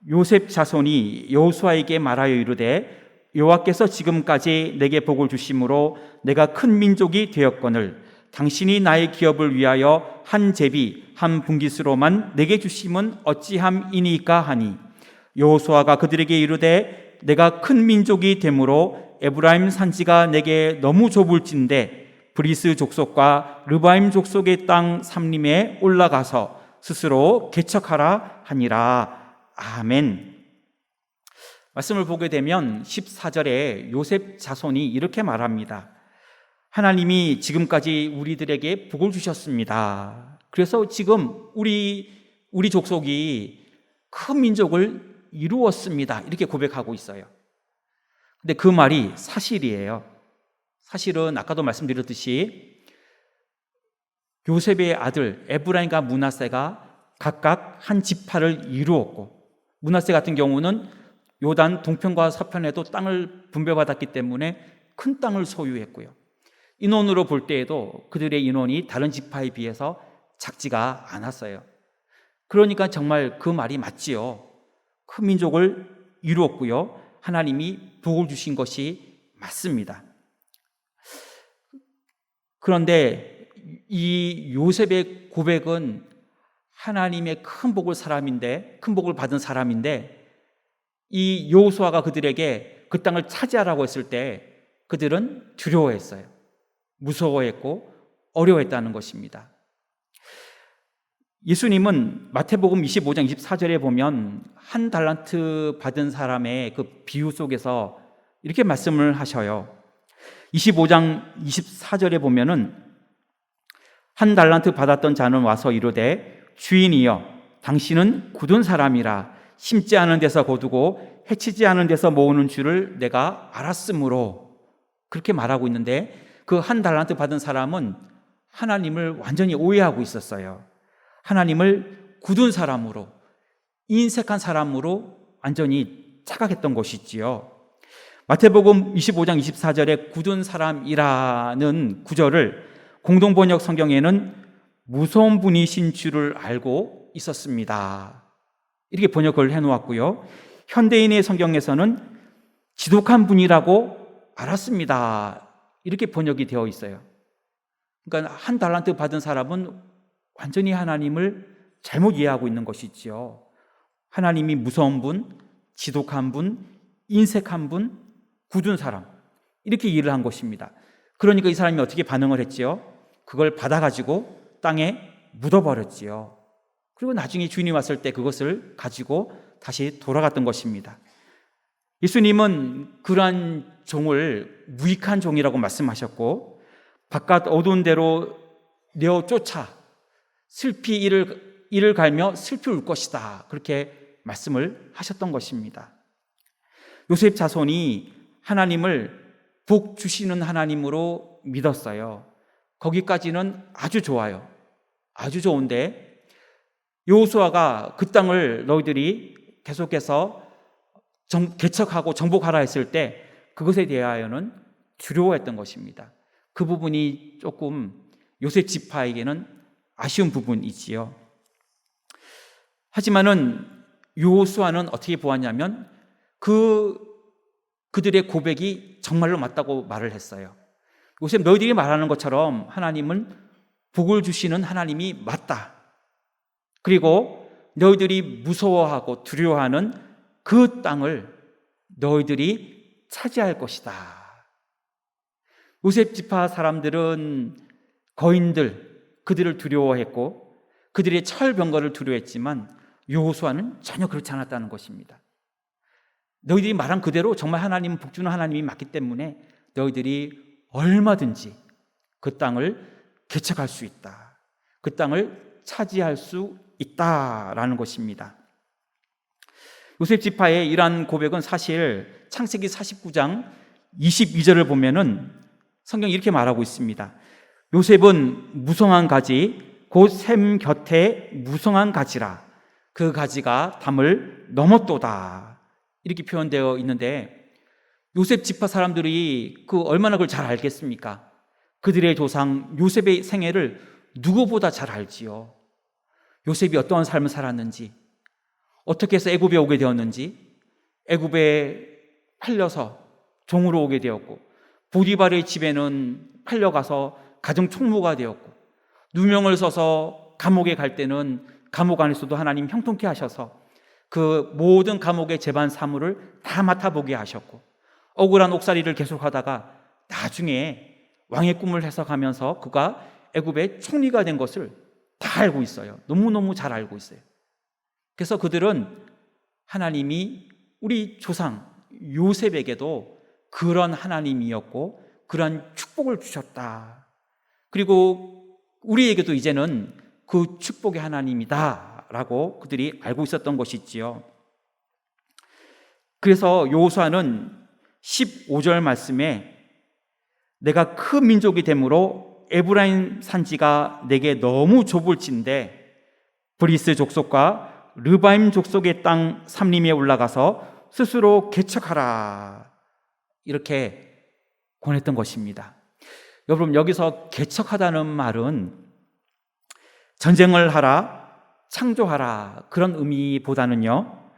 요셉 자손이 여호수아에게 말하여 이르되 여호와께서 지금까지 내게 복을 주심으로 내가 큰 민족이 되었거늘 당신이 나의 기업을 위하여 한 제비 한 분깃으로만 내게 주심은 어찌함이니까 하니 여호수아가 그들에게 이르되 내가 큰 민족이 되므로 에브라임 산지가 내게 너무 좁을진데 브리스 족속과 르바임 족속의 땅 삼림에 올라가서 스스로 개척하라 하니라. 아멘. 말씀을 보게 되면 14절에 요셉 자손이 이렇게 말합니다. 하나님이 지금까지 우리들에게 복을 주셨습니다. 그래서 지금 우리 족속이 큰 민족을 이루었습니다. 이렇게 고백하고 있어요. 근데 그 말이 사실이에요. 사실은 아까도 말씀드렸듯이 요셉의 아들 에브라임과 므낫세가 각각 한 지파를 이루었고 므낫세 같은 경우는 요단 동편과 서편에도 땅을 분배받았기 때문에 큰 땅을 소유했고요. 인원으로 볼 때에도 그들의 인원이 다른 지파에 비해서 작지가 않았어요. 그러니까 정말 그 말이 맞지요. 큰 민족을 이루었고요. 하나님이 복을 주신 것이 맞습니다. 그런데 이 요셉의 고백은 하나님의 큰 복을 받은 사람인데 이 여호수아가 그들에게 그 땅을 차지하라고 했을 때 그들은 두려워했어요. 무서워했고 어려워했다는 것입니다. 예수님은 마태복음 25장 24절에 보면 한 달란트 받은 사람의 그 비유 속에서 이렇게 말씀을 하셔요. 25장 24절에 보면은 한 달란트 받았던 자는 와서 이르되 주인이여 당신은 굳은 사람이라 심지 않은 데서 거두고 해치지 않은 데서 모으는 줄을 내가 알았으므로 그렇게 말하고 있는데 그 한 달란트 받은 사람은 하나님을 완전히 오해하고 있었어요. 하나님을 굳은 사람으로 인색한 사람으로 완전히 착각했던 것이지요. 마태복음 25장 24절에 굳은 사람이라는 구절을 공동번역 성경에는 무서운 분이신 줄을 알고 있었습니다. 이렇게 번역을 해놓았고요. 현대인의 성경에서는 지독한 분이라고 알았습니다. 이렇게 번역이 되어 있어요. 그러니까 한 달란트 받은 사람은 완전히 하나님을 잘못 이해하고 있는 것이지요. 하나님이 무서운 분, 지독한 분, 인색한 분, 굳은 사람 이렇게 이해를 한 것입니다. 그러니까 이 사람이 어떻게 반응을 했지요? 그걸 받아가지고 땅에 묻어버렸지요. 그리고 나중에 주인이 왔을 때 그것을 가지고 다시 돌아갔던 것입니다. 예수님은 그러한 종을 무익한 종이라고 말씀하셨고 바깥 어두운 데로 내어 쫓아 슬피 이를 갈며 슬피 울 것이다. 그렇게 말씀을 하셨던 것입니다. 요셉 자손이 하나님을 복 주시는 하나님으로 믿었어요. 거기까지는 아주 좋아요. 아주 좋은데 여호수아가 그 땅을 너희들이 계속해서 개척하고 정복하라 했을 때 그것에 대하여는 두려워했던 것입니다. 그 부분이 조금 요셉 지파에게는 아쉬운 부분이지요. 하지만은 여호수아는 어떻게 보았냐면 그들의 고백이 정말로 맞다고 말을 했어요. 요셉 너희들이 말하는 것처럼 하나님은 복을 주시는 하나님이 맞다. 그리고 너희들이 무서워하고 두려워하는 그 땅을 너희들이 차지할 것이다. 요셉 지파 사람들은 거인들, 그들을 두려워했고 그들의 철병거를 두려워했지만 여호수아는 전혀 그렇지 않았다는 것입니다. 너희들이 말한 그대로 정말 하나님은 복주는 하나님이 맞기 때문에 너희들이 얼마든지 그 땅을 개척할 수 있다. 그 땅을 차지할 수 있다라는 것입니다. 요셉 지파의 이러한 고백은 사실 창세기 49장 22절을 보면은 성경이 이렇게 말하고 있습니다. 요셉은 무성한 가지 곧 샘 곁에 무성한 가지라 그 가지가 담을 넘었도다. 이렇게 표현되어 있는데 요셉 지파 사람들이 얼마나 그걸 잘 알겠습니까? 그들의 조상 요셉의 생애를 누구보다 잘 알지요. 요셉이 어떠한 삶을 살았는지, 어떻게 해서 애굽에 오게 되었는지, 애굽에 팔려서 종으로 오게 되었고 보디발의 집에는 팔려가서 가정 총무가 되었고 누명을 써서 감옥에 갈 때는 감옥 안에서도 하나님 형통케 하셔서 그 모든 감옥의 재반 사물을 다 맡아보게 하셨고 억울한 옥살이를 계속하다가 나중에 왕의 꿈을 해석하면서 그가 애굽의 총리가 된 것을 다 알고 있어요. 너무너무 잘 알고 있어요. 그래서 그들은 하나님이 우리 조상 요셉에게도 그런 하나님이었고 그런 축복을 주셨다. 그리고 우리에게도 이제는 그 축복의 하나님이다 라고 그들이 알고 있었던 것이지요. 그래서 여호수아는 15절 말씀에 내가 큰 민족이 되므로 에브라임 산지가 내게 너무 좁을진데 브리스 족속과 르바임 족속의 땅 삼림에 올라가서 스스로 개척하라 이렇게 권했던 것입니다. 여러분 여기서 개척하다는 말은 전쟁을 하라, 창조하라 그런 의미보다는요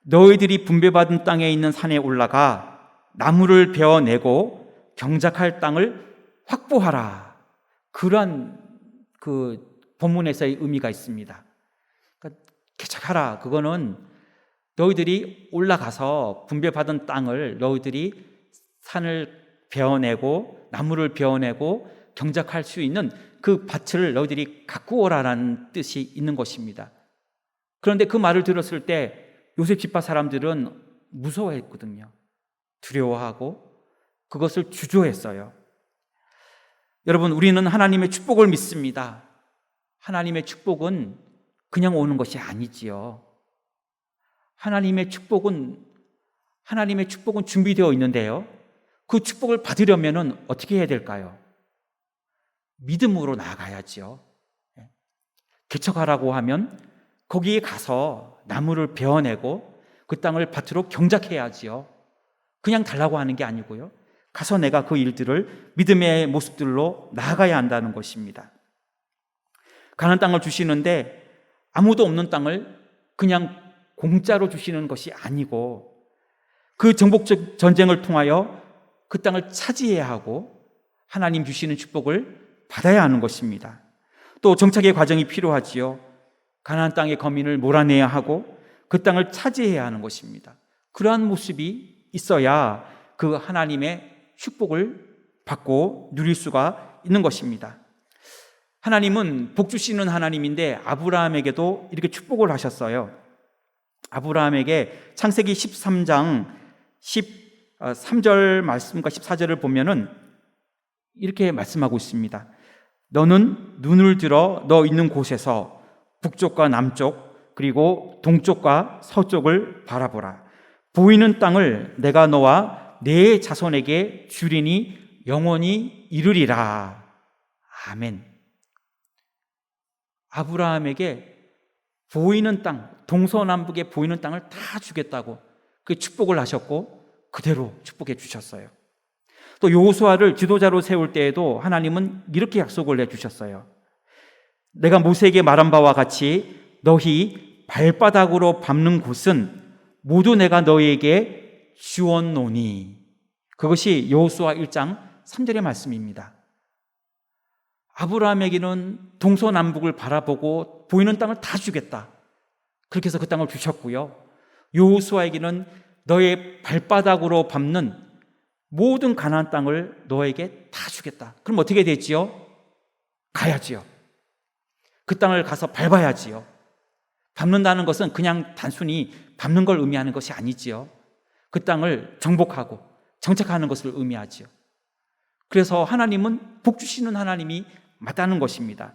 너희들이 분배받은 땅에 있는 산에 올라가 나무를 베어내고 경작할 땅을 확보하라. 그러한 그 본문에서의 의미가 있습니다. 그러니까 개척하라. 그거는 너희들이 올라가서 분배받은 땅을 너희들이 산을 베어내고 나무를 베어내고 경작할 수 있는 그 밭을 너희들이 갖고 오라라는 뜻이 있는 것입니다. 그런데 그 말을 들었을 때 요셉 집파 사람들은 무서워했거든요. 두려워하고 그것을 주저했어요. 여러분, 우리는 하나님의 축복을 믿습니다. 하나님의 축복은 그냥 오는 것이 아니지요. 하나님의 축복은 준비되어 있는데요. 그 축복을 받으려면 어떻게 해야 될까요? 믿음으로 나아가야지요. 개척하라고 하면 거기에 가서 나무를 베어내고 그 땅을 밭으로 경작해야지요. 그냥 달라고 하는 게 아니고요. 가서 내가 그 일들을 믿음의 모습들로 나아가야 한다는 것입니다. 가나안 땅을 주시는데 아무도 없는 땅을 그냥 공짜로 주시는 것이 아니고 그 정복적 전쟁을 통하여 그 땅을 차지해야 하고 하나님 주시는 축복을 받아야 하는 것입니다. 또 정착의 과정이 필요하지요. 가나안 땅의 거민을 몰아내야 하고 그 땅을 차지해야 하는 것입니다. 그러한 모습이 있어야 그 하나님의 축복을 받고 누릴 수가 있는 것입니다. 하나님은 복 주시는 하나님인데 아브라함에게도 이렇게 축복을 하셨어요. 아브라함에게 창세기 13장 13절 말씀과 14절을 보면은 이렇게 말씀하고 있습니다. 너는 눈을 들어 너 있는 곳에서 북쪽과 남쪽 그리고 동쪽과 서쪽을 바라보라. 보이는 땅을 내가 너와 네 자손에게 주리니 영원히 이르리라. 아멘. 아브라함에게 보이는 땅, 동서남북에 보이는 땅을 다 주겠다고 그 축복을 하셨고 그대로 축복해 주셨어요. 또 여호수아를 지도자로 세울 때에도 하나님은 이렇게 약속을 해주셨어요. 내가 모세에게 말한 바와 같이 너희 발바닥으로 밟는 곳은 모두 내가 너희에게 주었노니. 그것이 여호수아 1장 3절의 말씀입니다. 아브라함에게는 동서남북을 바라보고 보이는 땅을 다 주겠다. 그렇게 해서 그 땅을 주셨고요. 여호수아에게는 너의 발바닥으로 밟는 모든 가나안 땅을 너에게 다 주겠다. 그럼 어떻게 되지요? 가야지요. 그 땅을 가서 밟아야지요. 밟는다는 것은 그냥 단순히 밟는 걸 의미하는 것이 아니지요. 그 땅을 정복하고 정착하는 것을 의미하지요. 그래서 하나님은 복 주시는 하나님이 맞다는 것입니다.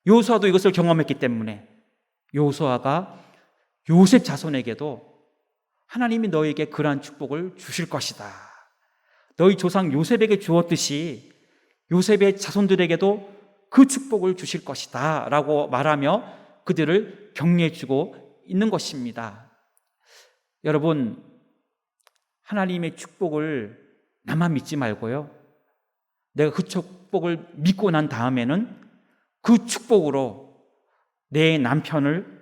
여호수아도 이것을 경험했기 때문에 여호수아가 요셉 자손에게도 하나님이 너에게 그러한 축복을 주실 것이다. 너희 조상 요셉에게 주었듯이 요셉의 자손들에게도 그 축복을 주실 것이다 라고 말하며 그들을 격려해주고 있는 것입니다. 여러분, 하나님의 축복을 나만 믿지 말고요, 내가 그 축복을 믿고 난 다음에는 그 축복으로 내 남편을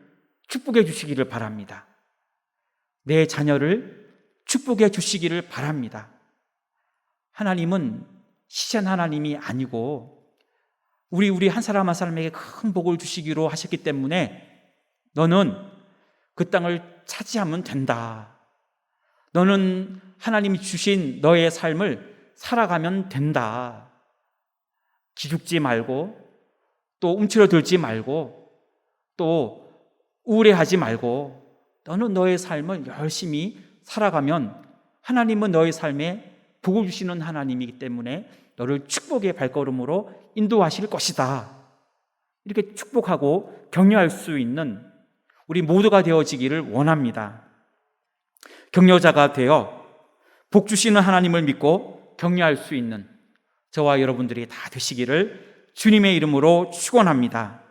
축복해 주시기를 바랍니다. 내 자녀를 축복해 주시기를 바랍니다. 하나님은 시한 하나님이 아니고 우리 한 사람 한 사람에게 큰 복을 주시기로 하셨기 때문에 너는 그 땅을 차지하면 된다. 너는 하나님이 주신 너의 삶을 살아가면 된다. 기죽지 말고 또 움츠러들지 말고 또 우울해하지 말고 너는 너의 삶을 열심히 살아가면 하나님은 너의 삶에 복을 주시는 하나님이기 때문에 너를 축복의 발걸음으로 인도하실 것이다. 이렇게 축복하고 격려할 수 있는 우리 모두가 되어지기를 원합니다. 격려자가 되어 복 주시는 하나님을 믿고 격려할 수 있는 저와 여러분들이 다 되시기를 주님의 이름으로 축원합니다.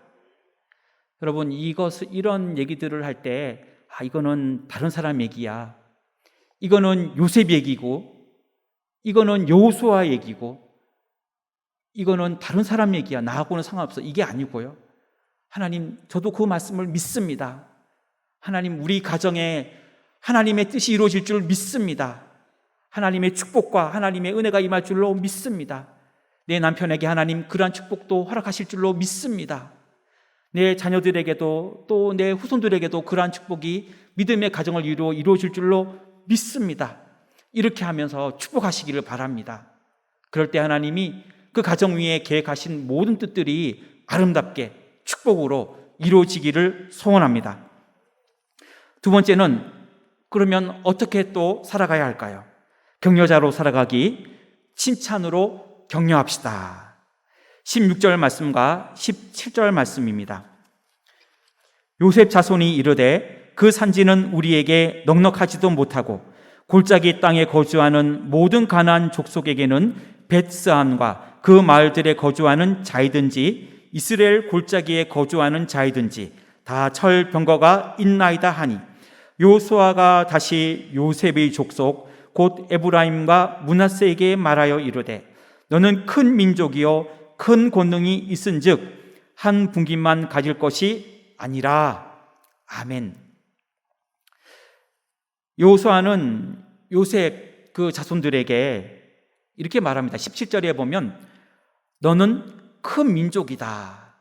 여러분, 이런 얘기들을 할 때 이거는 다른 사람 얘기야, 이거는 요셉 얘기고 이거는 여호수아 얘기고 이거는 다른 사람 얘기야, 나하고는 상관없어, 이게 아니고요. 하나님, 저도 그 말씀을 믿습니다. 하나님, 우리 가정에 하나님의 뜻이 이루어질 줄 믿습니다. 하나님의 축복과 하나님의 은혜가 임할 줄로 믿습니다. 내 남편에게 하나님 그러한 축복도 허락하실 줄로 믿습니다. 내 자녀들에게도 또 내 후손들에게도 그러한 축복이 믿음의 가정을 이루어질 줄로 믿습니다. 이렇게 하면서 축복하시기를 바랍니다. 그럴 때 하나님이 그 가정 위에 계획하신 모든 뜻들이 아름답게 축복으로 이루어지기를 소원합니다. 두 번째는 그러면 어떻게 또 살아가야 할까요? 격려자로 살아가기, 칭찬으로 격려합시다. 16절 말씀과 17절 말씀입니다. 요셉 자손이 이르되 그 산지는 우리에게 넉넉하지도 못하고 골짜기 땅에 거주하는 모든 가나안 족속에게는 벳스안과 그 마을들에 거주하는 자이든지 이스라엘 골짜기에 거주하는 자이든지 다 철병거가 있나이다 하니 요수아가 다시 요셉의 족속 곧 에브라임과 므낫세에게 말하여 이르되 너는 큰 민족이요 큰 권능이 있은즉 한 분깃만 가질 것이 아니라. 아멘. 요수아는 요셉 그 자손들에게 이렇게 말합니다. 17절에 보면 너는 큰 민족이다.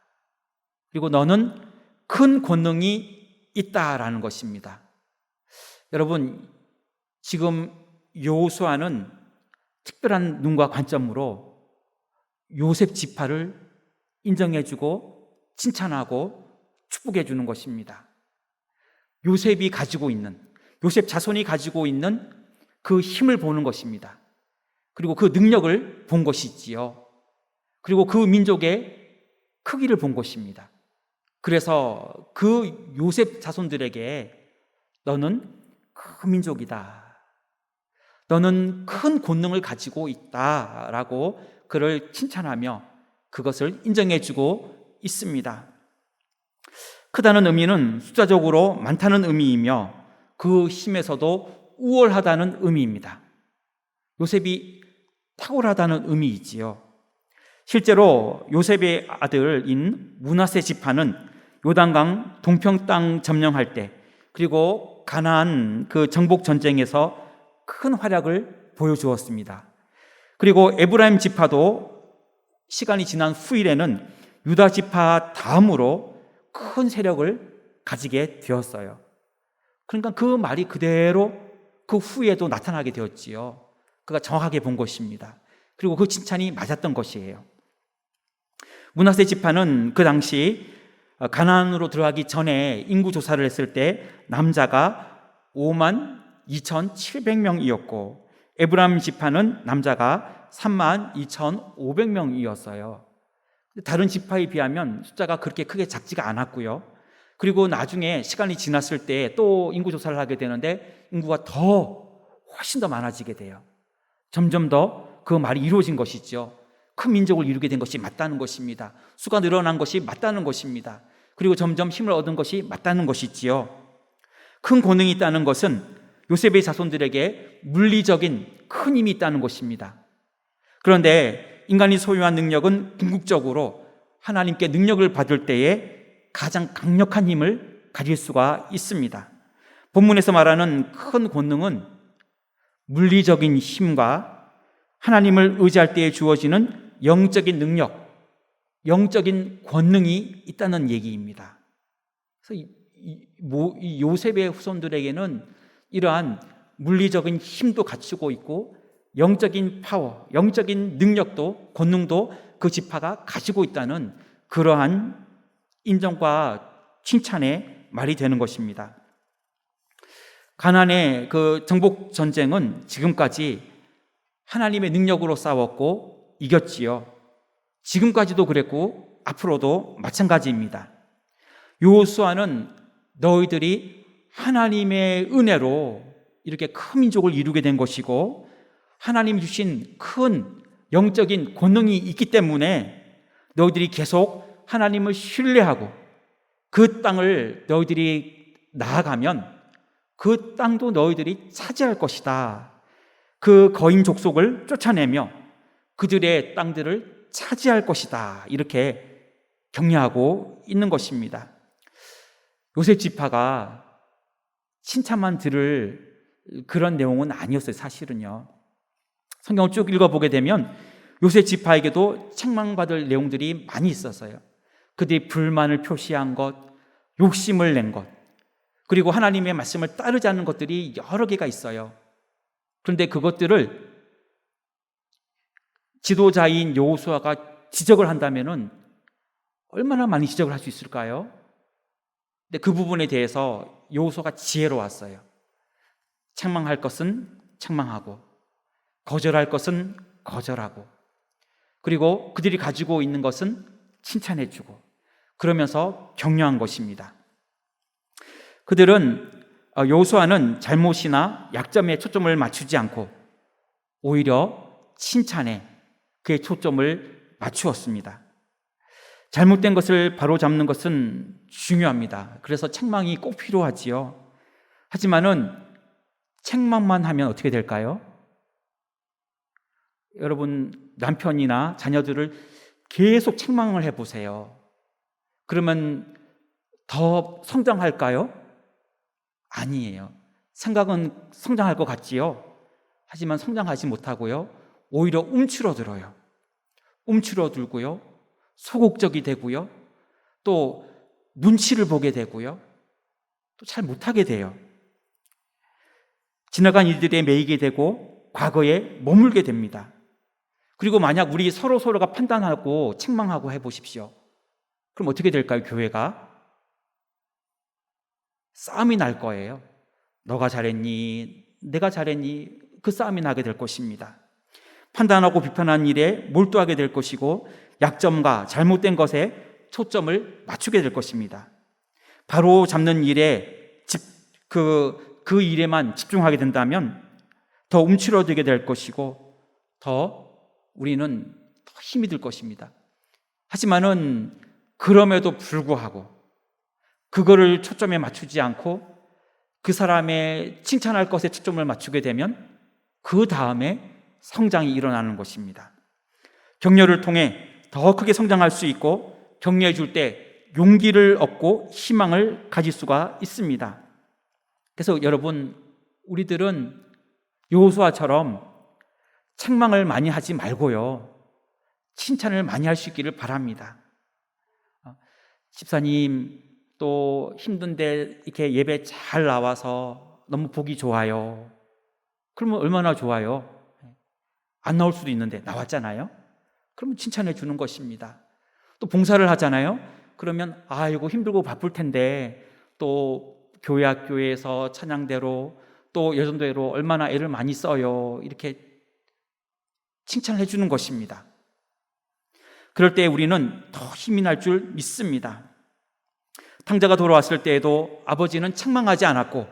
그리고 너는 큰 권능이 있다라는 것입니다. 여러분, 지금 여호수아는 특별한 눈과 관점으로 요셉 지파를 인정해주고 칭찬하고 축복해주는 것입니다. 요셉이 가지고 있는, 요셉 자손이 가지고 있는 그 힘을 보는 것입니다. 그리고 그 능력을 본 것이지요. 그리고 그 민족의 크기를 본 것입니다. 그래서 그 요셉 자손들에게 너는 큰 민족이다. 너는 큰 권능을 가지고 있다라고 그를 칭찬하며 그것을 인정해주고 있습니다. 크다는 의미는 숫자적으로 많다는 의미이며 그 힘에서도 우월하다는 의미입니다. 요셉이 탁월하다는 의미이지요. 실제로 요셉의 아들인 므낫세 지파는 요단강 동평 땅 점령할 때 그리고 가나안 그 정복 전쟁에서 큰 활약을 보여주었습니다. 그리고 에브라임 지파도 시간이 지난 후일에는 유다 지파 다음으로 큰 세력을 가지게 되었어요. 그러니까 그 말이 그대로 그 후에도 나타나게 되었지요. 그가 정확하게 본 것입니다. 그리고 그 칭찬이 맞았던 것이에요. 므낫세 지파는 그 당시 가나안으로 들어가기 전에 인구 조사를 했을 때 남자가 52,700명이었고 에브라임 지파는 남자가 32,500명이었어요. 다른 지파에 비하면 숫자가 그렇게 크게 작지가 않았고요. 그리고 나중에 시간이 지났을 때 또 인구 조사를 하게 되는데 인구가 훨씬 더 많아지게 돼요. 점점 더 그 말이 이루어진 것이죠. 큰 민족을 이루게 된 것이 맞다는 것입니다. 수가 늘어난 것이 맞다는 것입니다. 그리고 점점 힘을 얻은 것이 맞다는 것이지요. 큰 권능이 있다는 것은 요셉의 자손들에게 물리적인 큰 힘이 있다는 것입니다. 그런데 인간이 소유한 능력은 궁극적으로 하나님께 능력을 받을 때에 가장 강력한 힘을 가질 수가 있습니다. 본문에서 말하는 큰 권능은 물리적인 힘과 하나님을 의지할 때에 주어지는 영적인 능력, 영적인 권능이 있다는 얘기입니다. 그래서 이 요셉의 후손들에게는 이러한 물리적인 힘도 갖추고 있고 영적인 파워, 영적인 능력도 권능도 그 지파가 가지고 있다는 그러한 인정과 칭찬의 말이 되는 것입니다. 가나안의 그 정복 전쟁은 지금까지 하나님의 능력으로 싸웠고 이겼지요. 지금까지도 그랬고 앞으로도 마찬가지입니다. 여호수아는 너희들이 하나님의 은혜로 이렇게 큰 민족을 이루게 된 것이고 하나님이 주신 큰 영적인 권능이 있기 때문에 너희들이 계속 하나님을 신뢰하고 그 땅을 너희들이 나아가면 그 땅도 너희들이 차지할 것이다. 그 거인 족속을 쫓아내며 그들의 땅들을 차지할 것이다. 이렇게 격려하고 있는 것입니다. 요셉 지파가 칭찬만 들을 그런 내용은 아니었어요. 사실은요. 성경을 쭉 읽어보게 되면 요셉 지파에게도 책망받을 내용들이 많이 있었어요. 그들이 불만을 표시한 것, 욕심을 낸 것, 그리고 하나님의 말씀을 따르지 않는 것들이 여러 개가 있어요. 그런데 그것들을 지도자인 여호수아가 지적을 한다면은 얼마나 많이 지적을 할 수 있을까요? 근데 그 부분에 대해서 여호수아가 지혜로웠어요. 책망할 것은 책망하고, 거절할 것은 거절하고, 그리고 그들이 가지고 있는 것은 칭찬해주고, 그러면서 격려한 것입니다. 그들은 여호수아는 잘못이나 약점에 초점을 맞추지 않고 오히려 칭찬에 그의 초점을 맞추었습니다. 잘못된 것을 바로잡는 것은 중요합니다. 그래서 책망이 꼭 필요하지요. 하지만은 책망만 하면 어떻게 될까요? 여러분, 남편이나 자녀들을 계속 책망을 해보세요. 그러면 더 성장할까요? 아니에요. 생각은 성장할 것 같지요. 하지만 성장하지 못하고요, 오히려 움츠러들어요. 움츠러들고요, 소극적이 되고요, 또 눈치를 보게 되고요, 또 잘 못하게 돼요. 지나간 일들에 매이게 되고 과거에 머물게 됩니다. 그리고 만약 우리 서로가 판단하고 책망하고 해보십시오. 그럼 어떻게 될까요? 교회가 싸움이 날 거예요. 너가 잘했니? 내가 잘했니? 그 싸움이 나게 될 것입니다. 판단하고 비판하는 일에 몰두하게 될 것이고, 약점과 잘못된 것에 초점을 맞추게 될 것입니다. 바로 잡는 일에 그 일에만 집중하게 된다면 더 움츠러들게 될 것이고, 더 우리는 더 힘이 들 것입니다. 하지만은 그럼에도 불구하고 그거를 초점에 맞추지 않고 그 사람의 칭찬할 것에 초점을 맞추게 되면 그 다음에 성장이 일어나는 것입니다. 격려를 통해 더 크게 성장할 수 있고, 격려해 줄 때 용기를 얻고 희망을 가질 수가 있습니다. 그래서 여러분, 우리들은 여호수아처럼 책망을 많이 하지 말고요, 칭찬을 많이 할 수 있기를 바랍니다. 집사님, 또 힘든데 이렇게 예배 잘 나와서 너무 보기 좋아요. 그러면 얼마나 좋아요? 안 나올 수도 있는데 나왔잖아요. 그러면 칭찬해 주는 것입니다. 또 봉사를 하잖아요. 그러면 아이고 힘들고 바쁠 텐데 또 교회 학교에서 찬양대로 또 여전대로 얼마나 애를 많이 써요. 이렇게 칭찬해 주는 것입니다. 그럴 때 우리는 더 힘이 날 줄 믿습니다. 탕자가 돌아왔을 때에도 아버지는 책망하지 않았고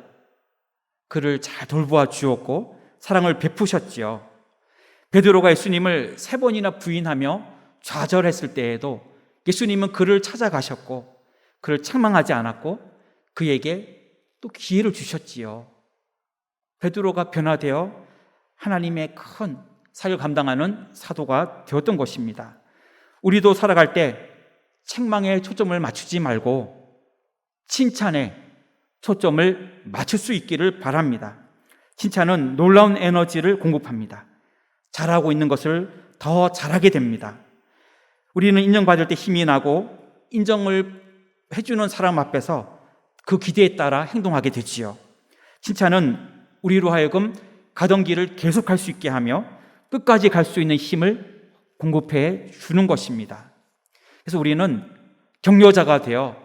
그를 잘 돌보아 주었고 사랑을 베푸셨지요. 베드로가 예수님을 3번이나 부인하며 좌절했을 때에도 예수님은 그를 찾아가셨고 그를 책망하지 않았고 그에게 또 기회를 주셨지요. 베드로가 변화되어 하나님의 큰 사역을 감당하는 사도가 되었던 것입니다. 우리도 살아갈 때 책망에 초점을 맞추지 말고 칭찬에 초점을 맞출 수 있기를 바랍니다. 칭찬은 놀라운 에너지를 공급합니다. 잘하고 있는 것을 더 잘하게 됩니다. 우리는 인정받을 때 힘이 나고 인정을 해주는 사람 앞에서 그 기대에 따라 행동하게 되지요. 칭찬은 우리로 하여금 가던 길을 계속할 수 있게 하며 끝까지 갈 수 있는 힘을 공급해 주는 것입니다. 그래서 우리는 격려자가 되어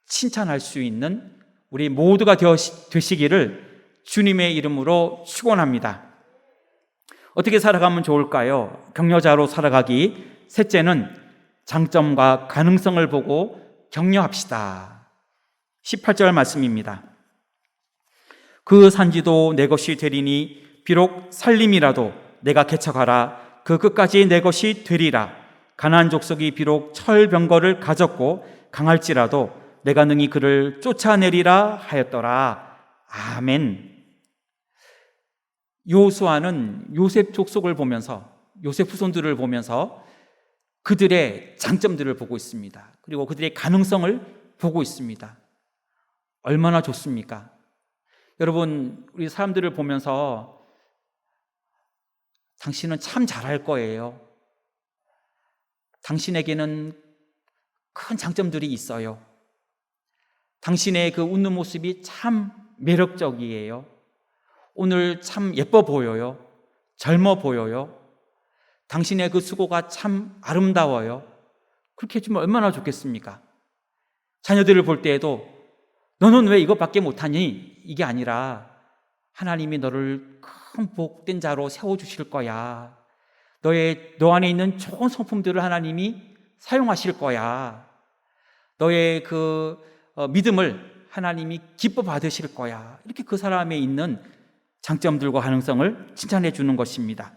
칭찬할 수 있는 우리 모두가 되시기를 주님의 이름으로 축원합니다. 어떻게 살아가면 좋을까요? 격려자로 살아가기. 셋째는 장점과 가능성을 보고 격려합시다. 18절 말씀입니다. 그 산지도 내 것이 되리니 비록 살림이라도 내가 개척하라. 그 끝까지 내 것이 되리라. 가나안 족속이 비록 철병거를 가졌고 강할지라도 내가 능히 그를 쫓아내리라 하였더라. 아멘. 여호수아는 요셉 족속을 보면서 요셉 후손들을 보면서 그들의 장점들을 보고 있습니다. 그리고 그들의 가능성을 보고 있습니다. 얼마나 좋습니까? 여러분, 우리 사람들을 보면서 당신은 참 잘할 거예요. 당신에게는 큰 장점들이 있어요. 당신의 그 웃는 모습이 참 매력적이에요. 오늘 참 예뻐 보여요. 젊어 보여요. 당신의 그 수고가 참 아름다워요. 그렇게 해주면 얼마나 좋겠습니까? 자녀들을 볼 때에도 너는 왜 이것밖에 못하니? 이게 아니라 하나님이 너를 큰 복된 자로 세워주실 거야. 너 안에 있는 좋은 성품들을 하나님이 사용하실 거야. 너의 그 믿음을 하나님이 기뻐 받으실 거야. 이렇게 그 사람에 있는 장점들과 가능성을 칭찬해 주는 것입니다.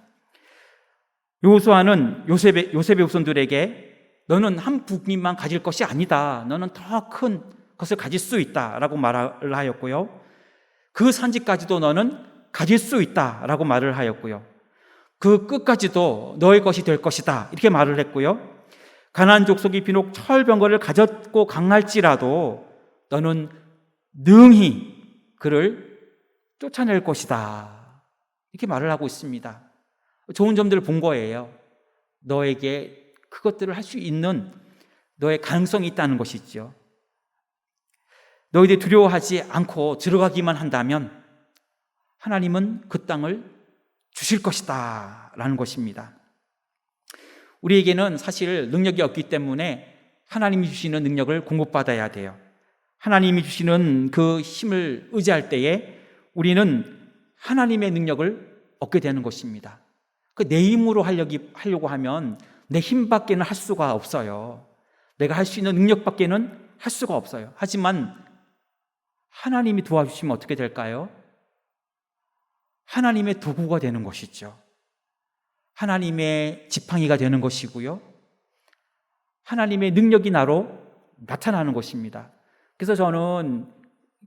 여호수아는 요셉의 후손들에게 너는 한 국민만 가질 것이 아니다. 너는 더 큰 것을 가질 수 있다라고 말을 하였고요. 그 산지까지도 너는 가질 수 있다라고 말을 하였고요. 그 끝까지도 너의 것이 될 것이다. 이렇게 말을 했고요. 가나안 족속이 비록 철병거를 가졌고 강할지라도 너는 능히 그를 쫓아낼 것이다. 이렇게 말을 하고 있습니다. 좋은 점들을 본 거예요. 너에게 그것들을 할 수 있는 너의 가능성이 있다는 것이죠. 너희들이 두려워하지 않고 들어가기만 한다면 하나님은 그 땅을 주실 것이다 라는 것입니다. 우리에게는 사실 능력이 없기 때문에 하나님이 주시는 능력을 공급받아야 돼요. 하나님이 주시는 그 힘을 의지할 때에 우리는 하나님의 능력을 얻게 되는 것입니다. 내 힘으로 하려고 하면 내 힘밖에는 할 수가 없어요. 내가 할 수 있는 능력밖에는 할 수가 없어요. 하지만 하나님이 도와주시면 어떻게 될까요? 하나님의 도구가 되는 것이죠. 하나님의 지팡이가 되는 것이고요. 하나님의 능력이 나로 나타나는 것입니다. 그래서 저는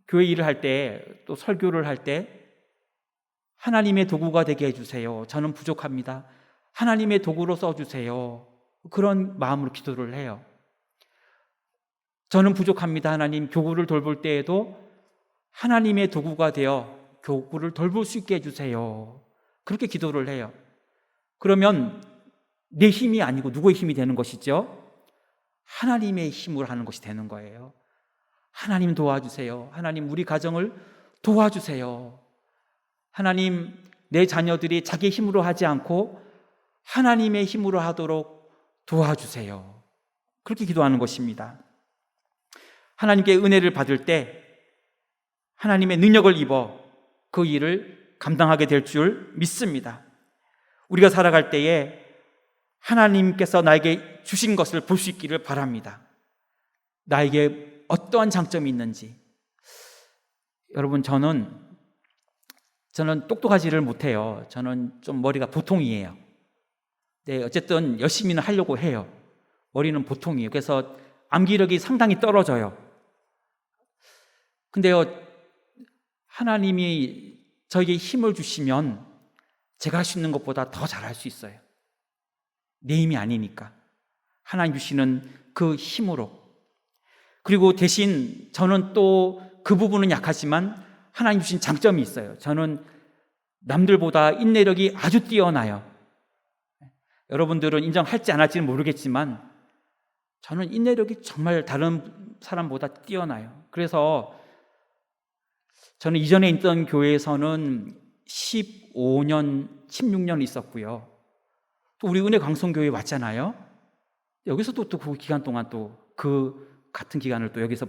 교회 일을 할 때, 또 설교를 할 때 하나님의 도구가 되게 해주세요. 저는 부족합니다. 하나님의 도구로 써주세요. 그런 마음으로 기도를 해요. 저는 부족합니다. 하나님, 교구를 돌볼 때에도 하나님의 도구가 되어 교구를 돌볼 수 있게 해주세요. 그렇게 기도를 해요. 그러면 내 힘이 아니고 누구의 힘이 되는 것이죠? 하나님의 힘으로 하는 것이 되는 거예요. 하나님 도와주세요. 하나님, 우리 가정을 도와주세요. 하나님, 내 자녀들이 자기 힘으로 하지 않고 하나님의 힘으로 하도록 도와주세요. 그렇게 기도하는 것입니다. 하나님께 은혜를 받을 때 하나님의 능력을 입어 그 일을 감당하게 될 줄 믿습니다. 우리가 살아갈 때에 하나님께서 나에게 주신 것을 볼 수 있기를 바랍니다. 나에게 어떠한 장점이 있는지. 여러분, 저는 똑똑하지를 못해요. 저는 좀 머리가 보통이에요. 네, 어쨌든 열심히는 하려고 해요. 머리는 보통이에요. 그래서 암기력이 상당히 떨어져요. 근데요, 하나님이 저에게 힘을 주시면 제가 할 수 있는 것보다 더 잘할 수 있어요. 내 힘이 아니니까. 하나님 주시는 그 힘으로. 그리고 대신 저는 또 그 부분은 약하지만 하나님 주신 장점이 있어요. 저는 남들보다 인내력이 아주 뛰어나요. 여러분들은 인정할지 안 할지는 모르겠지만 저는 인내력이 정말 다른 사람보다 뛰어나요. 그래서 저는 이전에 있던 교회에서는 15년, 16년 있었고요. 또 우리 은혜 광성교회 왔잖아요. 여기서도 또 그 기간 동안 또 그 같은 기간을 또 여기서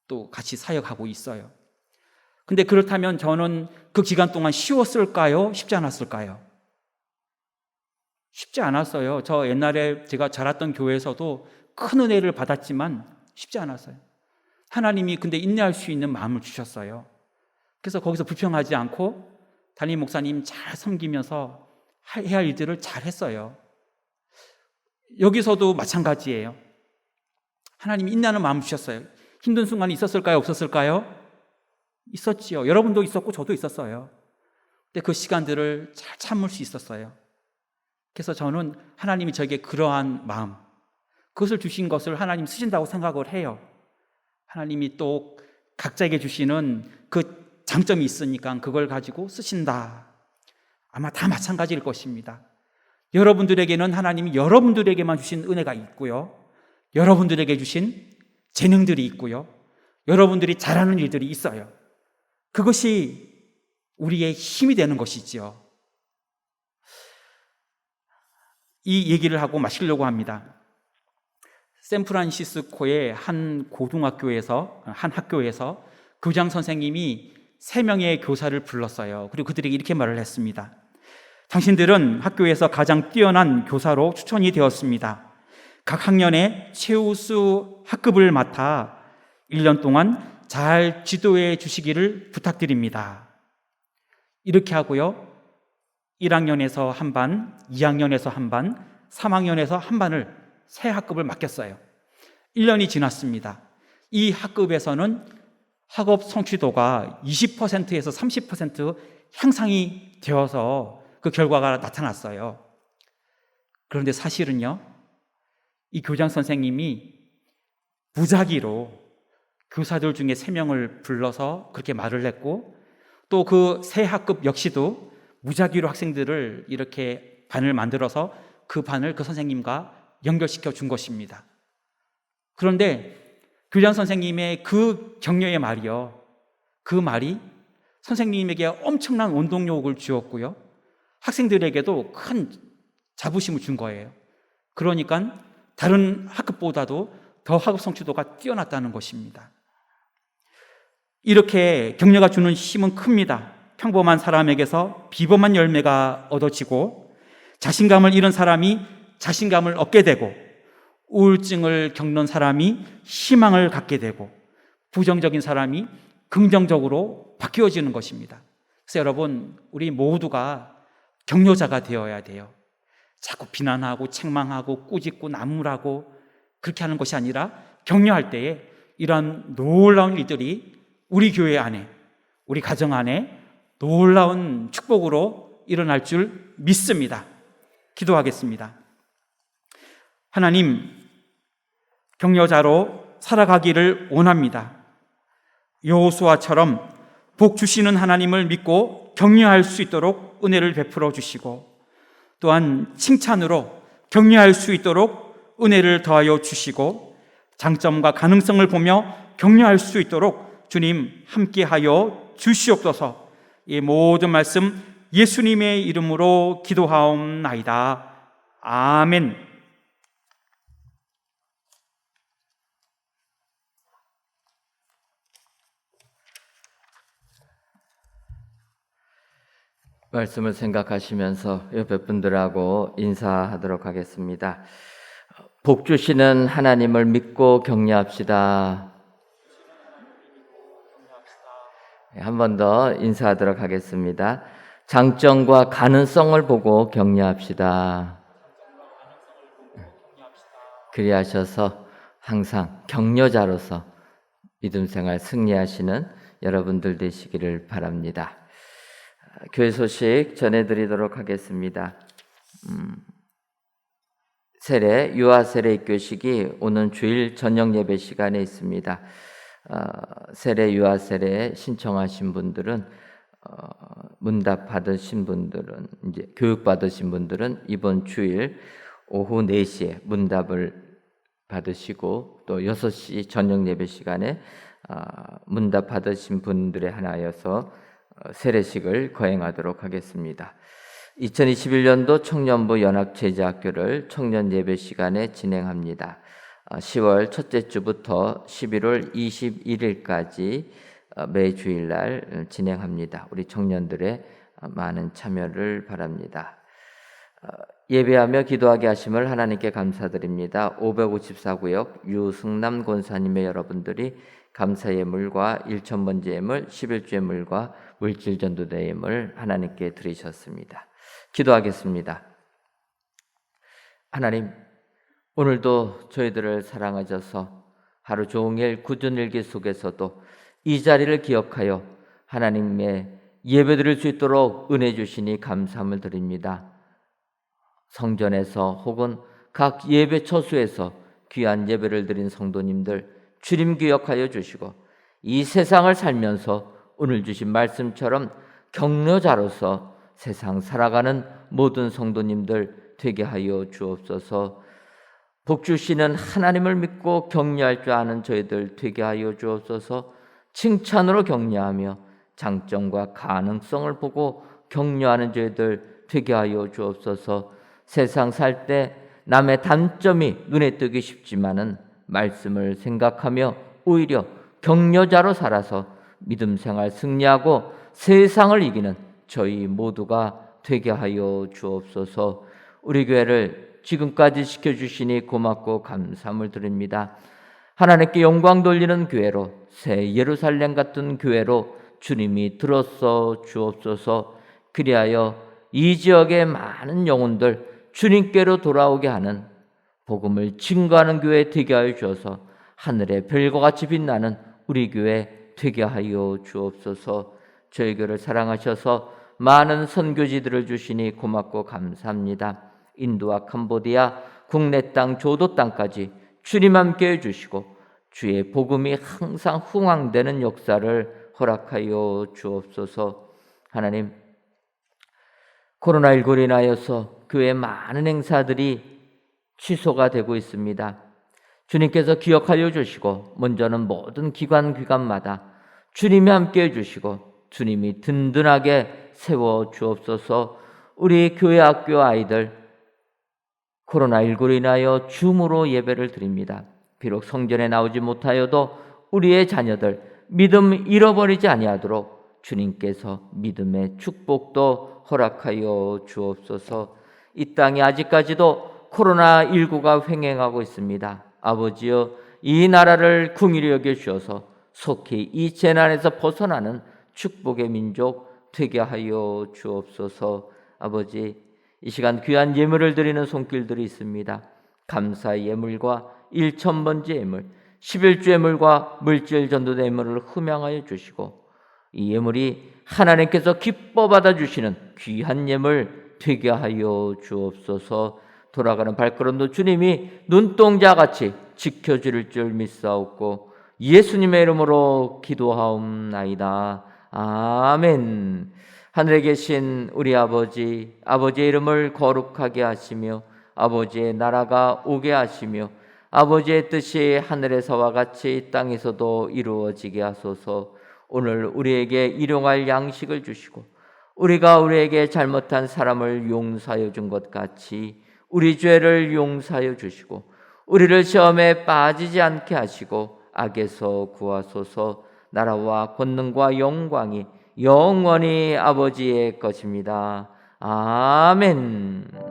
또 같이 사역하고 있어요. 근데 그렇다면 저는 그 기간 동안 쉬웠을까요? 쉽지 않았을까요? 쉽지 않았어요. 저 옛날에 제가 자랐던 교회에서도 큰 은혜를 받았지만 쉽지 않았어요. 하나님이 근데 인내할 수 있는 마음을 주셨어요. 그래서 거기서 불평하지 않고 담임 목사님 잘 섬기면서 해야 할 일들을 잘 했어요. 여기서도 마찬가지예요. 하나님이 인내하는 마음을 주셨어요. 힘든 순간이 있었을까요? 없었을까요? 있었지요. 여러분도 있었고 저도 있었어요. 근데 그 시간들을 잘 참을 수 있었어요. 그래서 저는 하나님이 저에게 그러한 마음, 그것을 주신 것을 하나님 쓰신다고 생각을 해요. 하나님이 또 각자에게 주시는 그 장점이 있으니까 그걸 가지고 쓰신다. 아마 다 마찬가지일 것입니다. 여러분들에게는 하나님이 여러분들에게만 주신 은혜가 있고요. 여러분들에게 주신 재능들이 있고요. 여러분들이 잘하는 일들이 있어요. 그것이 우리의 힘이 되는 것이지요. 이 얘기를 하고 마치려고 합니다. 샌프란시스코의 한 학교에서 교장 선생님이 3명의 교사를 불렀어요. 그리고 그들에게 이렇게 말을 했습니다. 당신들은 학교에서 가장 뛰어난 교사로 추천이 되었습니다. 각 학년에 최우수 학급을 맡아 1년 동안 잘 지도해 주시기를 부탁드립니다. 이렇게 하고요. 1학년에서 한 반, 2학년에서 한 반, 3학년에서 한 반을 새 학급을 맡겼어요. 1년이 지났습니다. 이 학급에서는 학업 성취도가 20%에서 30% 향상이 되어서 그 결과가 나타났어요. 그런데 사실은요, 이 교장 선생님이 무작위로 교사들 중에 3명을 불러서 그렇게 말을 했고, 또 그 새 학급 역시도 무작위로 학생들을 이렇게 반을 만들어서 그 반을 그 선생님과 연결시켜 준 것입니다. 그런데 교장 선생님의 그 격려의 말이요, 그 말이 선생님에게 엄청난 원동력을 주었고요, 학생들에게도 큰 자부심을 준 거예요. 그러니까 다른 학급보다도 더 학업 성취도가 뛰어났다는 것입니다. 이렇게 격려가 주는 힘은 큽니다. 평범한 사람에게서 비범한 열매가 얻어지고, 자신감을 잃은 사람이 자신감을 얻게 되고, 우울증을 겪는 사람이 희망을 갖게 되고, 부정적인 사람이 긍정적으로 바뀌어지는 것입니다. 그래서 여러분, 우리 모두가 격려자가 되어야 돼요. 자꾸 비난하고 책망하고 꾸짖고 나무라고 그렇게 하는 것이 아니라, 격려할 때에 이러한 놀라운 일들이 우리 교회 안에, 우리 가정 안에 놀라운 축복으로 일어날 줄 믿습니다. 기도하겠습니다. 하나님, 격려자로 살아가기를 원합니다. 여호수아처럼 복 주시는 하나님을 믿고 격려할 수 있도록 은혜를 베풀어 주시고, 또한 칭찬으로 격려할 수 있도록 은혜를 더하여 주시고, 장점과 가능성을 보며 격려할 수 있도록 주님 함께하여 주시옵소서. 이 모든 말씀 예수님의 이름으로 기도하옵나이다. 아멘. 말씀을 생각하시면서 옆에 분들하고 인사하도록 하겠습니다. 복 주시는 하나님을 믿고 격려합시다. 한 번 더 인사하도록 하겠습니다. 장점과 가능성을 보고 격려합시다. 그리하셔서 항상 격려자로서 믿음 생활 승리하시는 여러분들 되시기를 바랍니다. 교회 소식 전해드리도록 하겠습니다. 세례, 유아 세례 입교식이 오는 주일 저녁 예배 시간에 있습니다. 세례, 유아 세례 신청하신 분들은 문답 받으신 분들은 이제 교육 받으신 분들은 이번 주일 오후 4시에 문답을 받으시고, 또 6시 저녁 예배 시간에 문답 받으신 분들에 한하여서 세례식을 거행하도록 하겠습니다. 2021년도 청년부 연합제자학교를 청년 예배 시간에 진행합니다. 10월 첫째 주부터 11월 21일까지 매 주일날 진행합니다. 우리 청년들의 많은 참여를 바랍니다. 예배하며 기도하게 하심을 하나님께 감사드립니다. 554구역 유승남 권사님의 여러분들이 감사 예물과 1,000번째 예물, 11주 예물과 물질 전도대 예물 하나님께 드리셨습니다. 기도하겠습니다. 하나님, 오늘도 저희들을 사랑하셔서 하루 종일 굳은 일기 속에서도 이 자리를 기억하여 하나님의 예배드릴 수 있도록 은혜 주시니 감사함을 드립니다. 성전에서 혹은 각 예배 처소에서 귀한 예배를 드린 성도님들 주님 기억하여 주시고, 이 세상을 살면서 오늘 주신 말씀처럼 격려자로서 세상 살아가는 모든 성도님들 되게 하여 주옵소서. 복 주시는 하나님을 믿고 격려할 줄 아는 저희들 되게 하여 주옵소서. 칭찬으로 격려하며 장점과 가능성을 보고 격려하는 저희들 되게 하여 주옵소서. 세상 살 때 남의 단점이 눈에 띄기 쉽지만은 말씀을 생각하며 오히려 격려자로 살아서 믿음 생활 승리하고 세상을 이기는 저희 모두가 되게 하여 주옵소서. 우리 교회를 지금까지 지켜주시니 고맙고 감사함을 드립니다. 하나님께 영광 돌리는 교회로, 새 예루살렘 같은 교회로 주님이 들어서 주옵소서. 그리하여 이 지역의 많은 영혼들 주님께로 돌아오게 하는 복음을 증거하는 교회 되게 하여 주어서 하늘의 별과 같이 빛나는 우리 교회 되게 하여 주옵소서. 저희 교회를 사랑하셔서 많은 선교지들을 주시니 고맙고 감사합니다. 인도와 캄보디아, 국내 땅, 조도 땅까지 주님 함께 해주시고 주의 복음이 항상 흥황되는 역사를 허락하여 주옵소서. 하나님, 코로나19로 인하여서 교회 많은 행사들이 취소가 되고 있습니다. 주님께서 기억하여 주시고 먼저는 모든 기관마다 주님이 함께 해주시고 주님이 든든하게 세워 주옵소서. 우리 교회 학교 아이들 코로나19로 인하여 줌으로 예배를 드립니다. 비록 성전에 나오지 못하여도 우리의 자녀들 믿음 잃어버리지 아니하도록 주님께서 믿음의 축복도 허락하여 주옵소서. 이 땅이 아직까지도 코로나19가 횡행하고 있습니다. 아버지여, 이 나라를 긍휼히 여겨 주셔서 속히 이 재난에서 벗어나는 축복의 민족 되게 하여 주옵소서. 아버지, 이 시간 귀한 예물을 드리는 손길들이 있습니다. 감사의 예물과 일천번째 예물, 11주 예물과 물질 전도의 예물을 흠양하여 주시고 이 예물이 하나님께서 기뻐 받아주시는 귀한 예물 되게 하여 주옵소서. 돌아가는 발걸음도 주님이 눈동자같이 지켜줄 줄 믿사옵고 예수님의 이름으로 기도하옵나이다. 아멘. 하늘에 계신 우리 아버지, 아버지의 이름을 거룩하게 하시며 아버지의 나라가 오게 하시며 아버지의 뜻이 하늘에서와 같이 땅에서도 이루어지게 하소서. 오늘 우리에게 일용할 양식을 주시고 우리가 우리에게 잘못한 사람을 용서하여 준 것 같이 우리 죄를 용서하여 주시고 우리를 시험에 빠지지 않게 하시고 악에서 구하소서. 나라와 권능과 영광이 영원히 아버지의 것입니다. 아멘.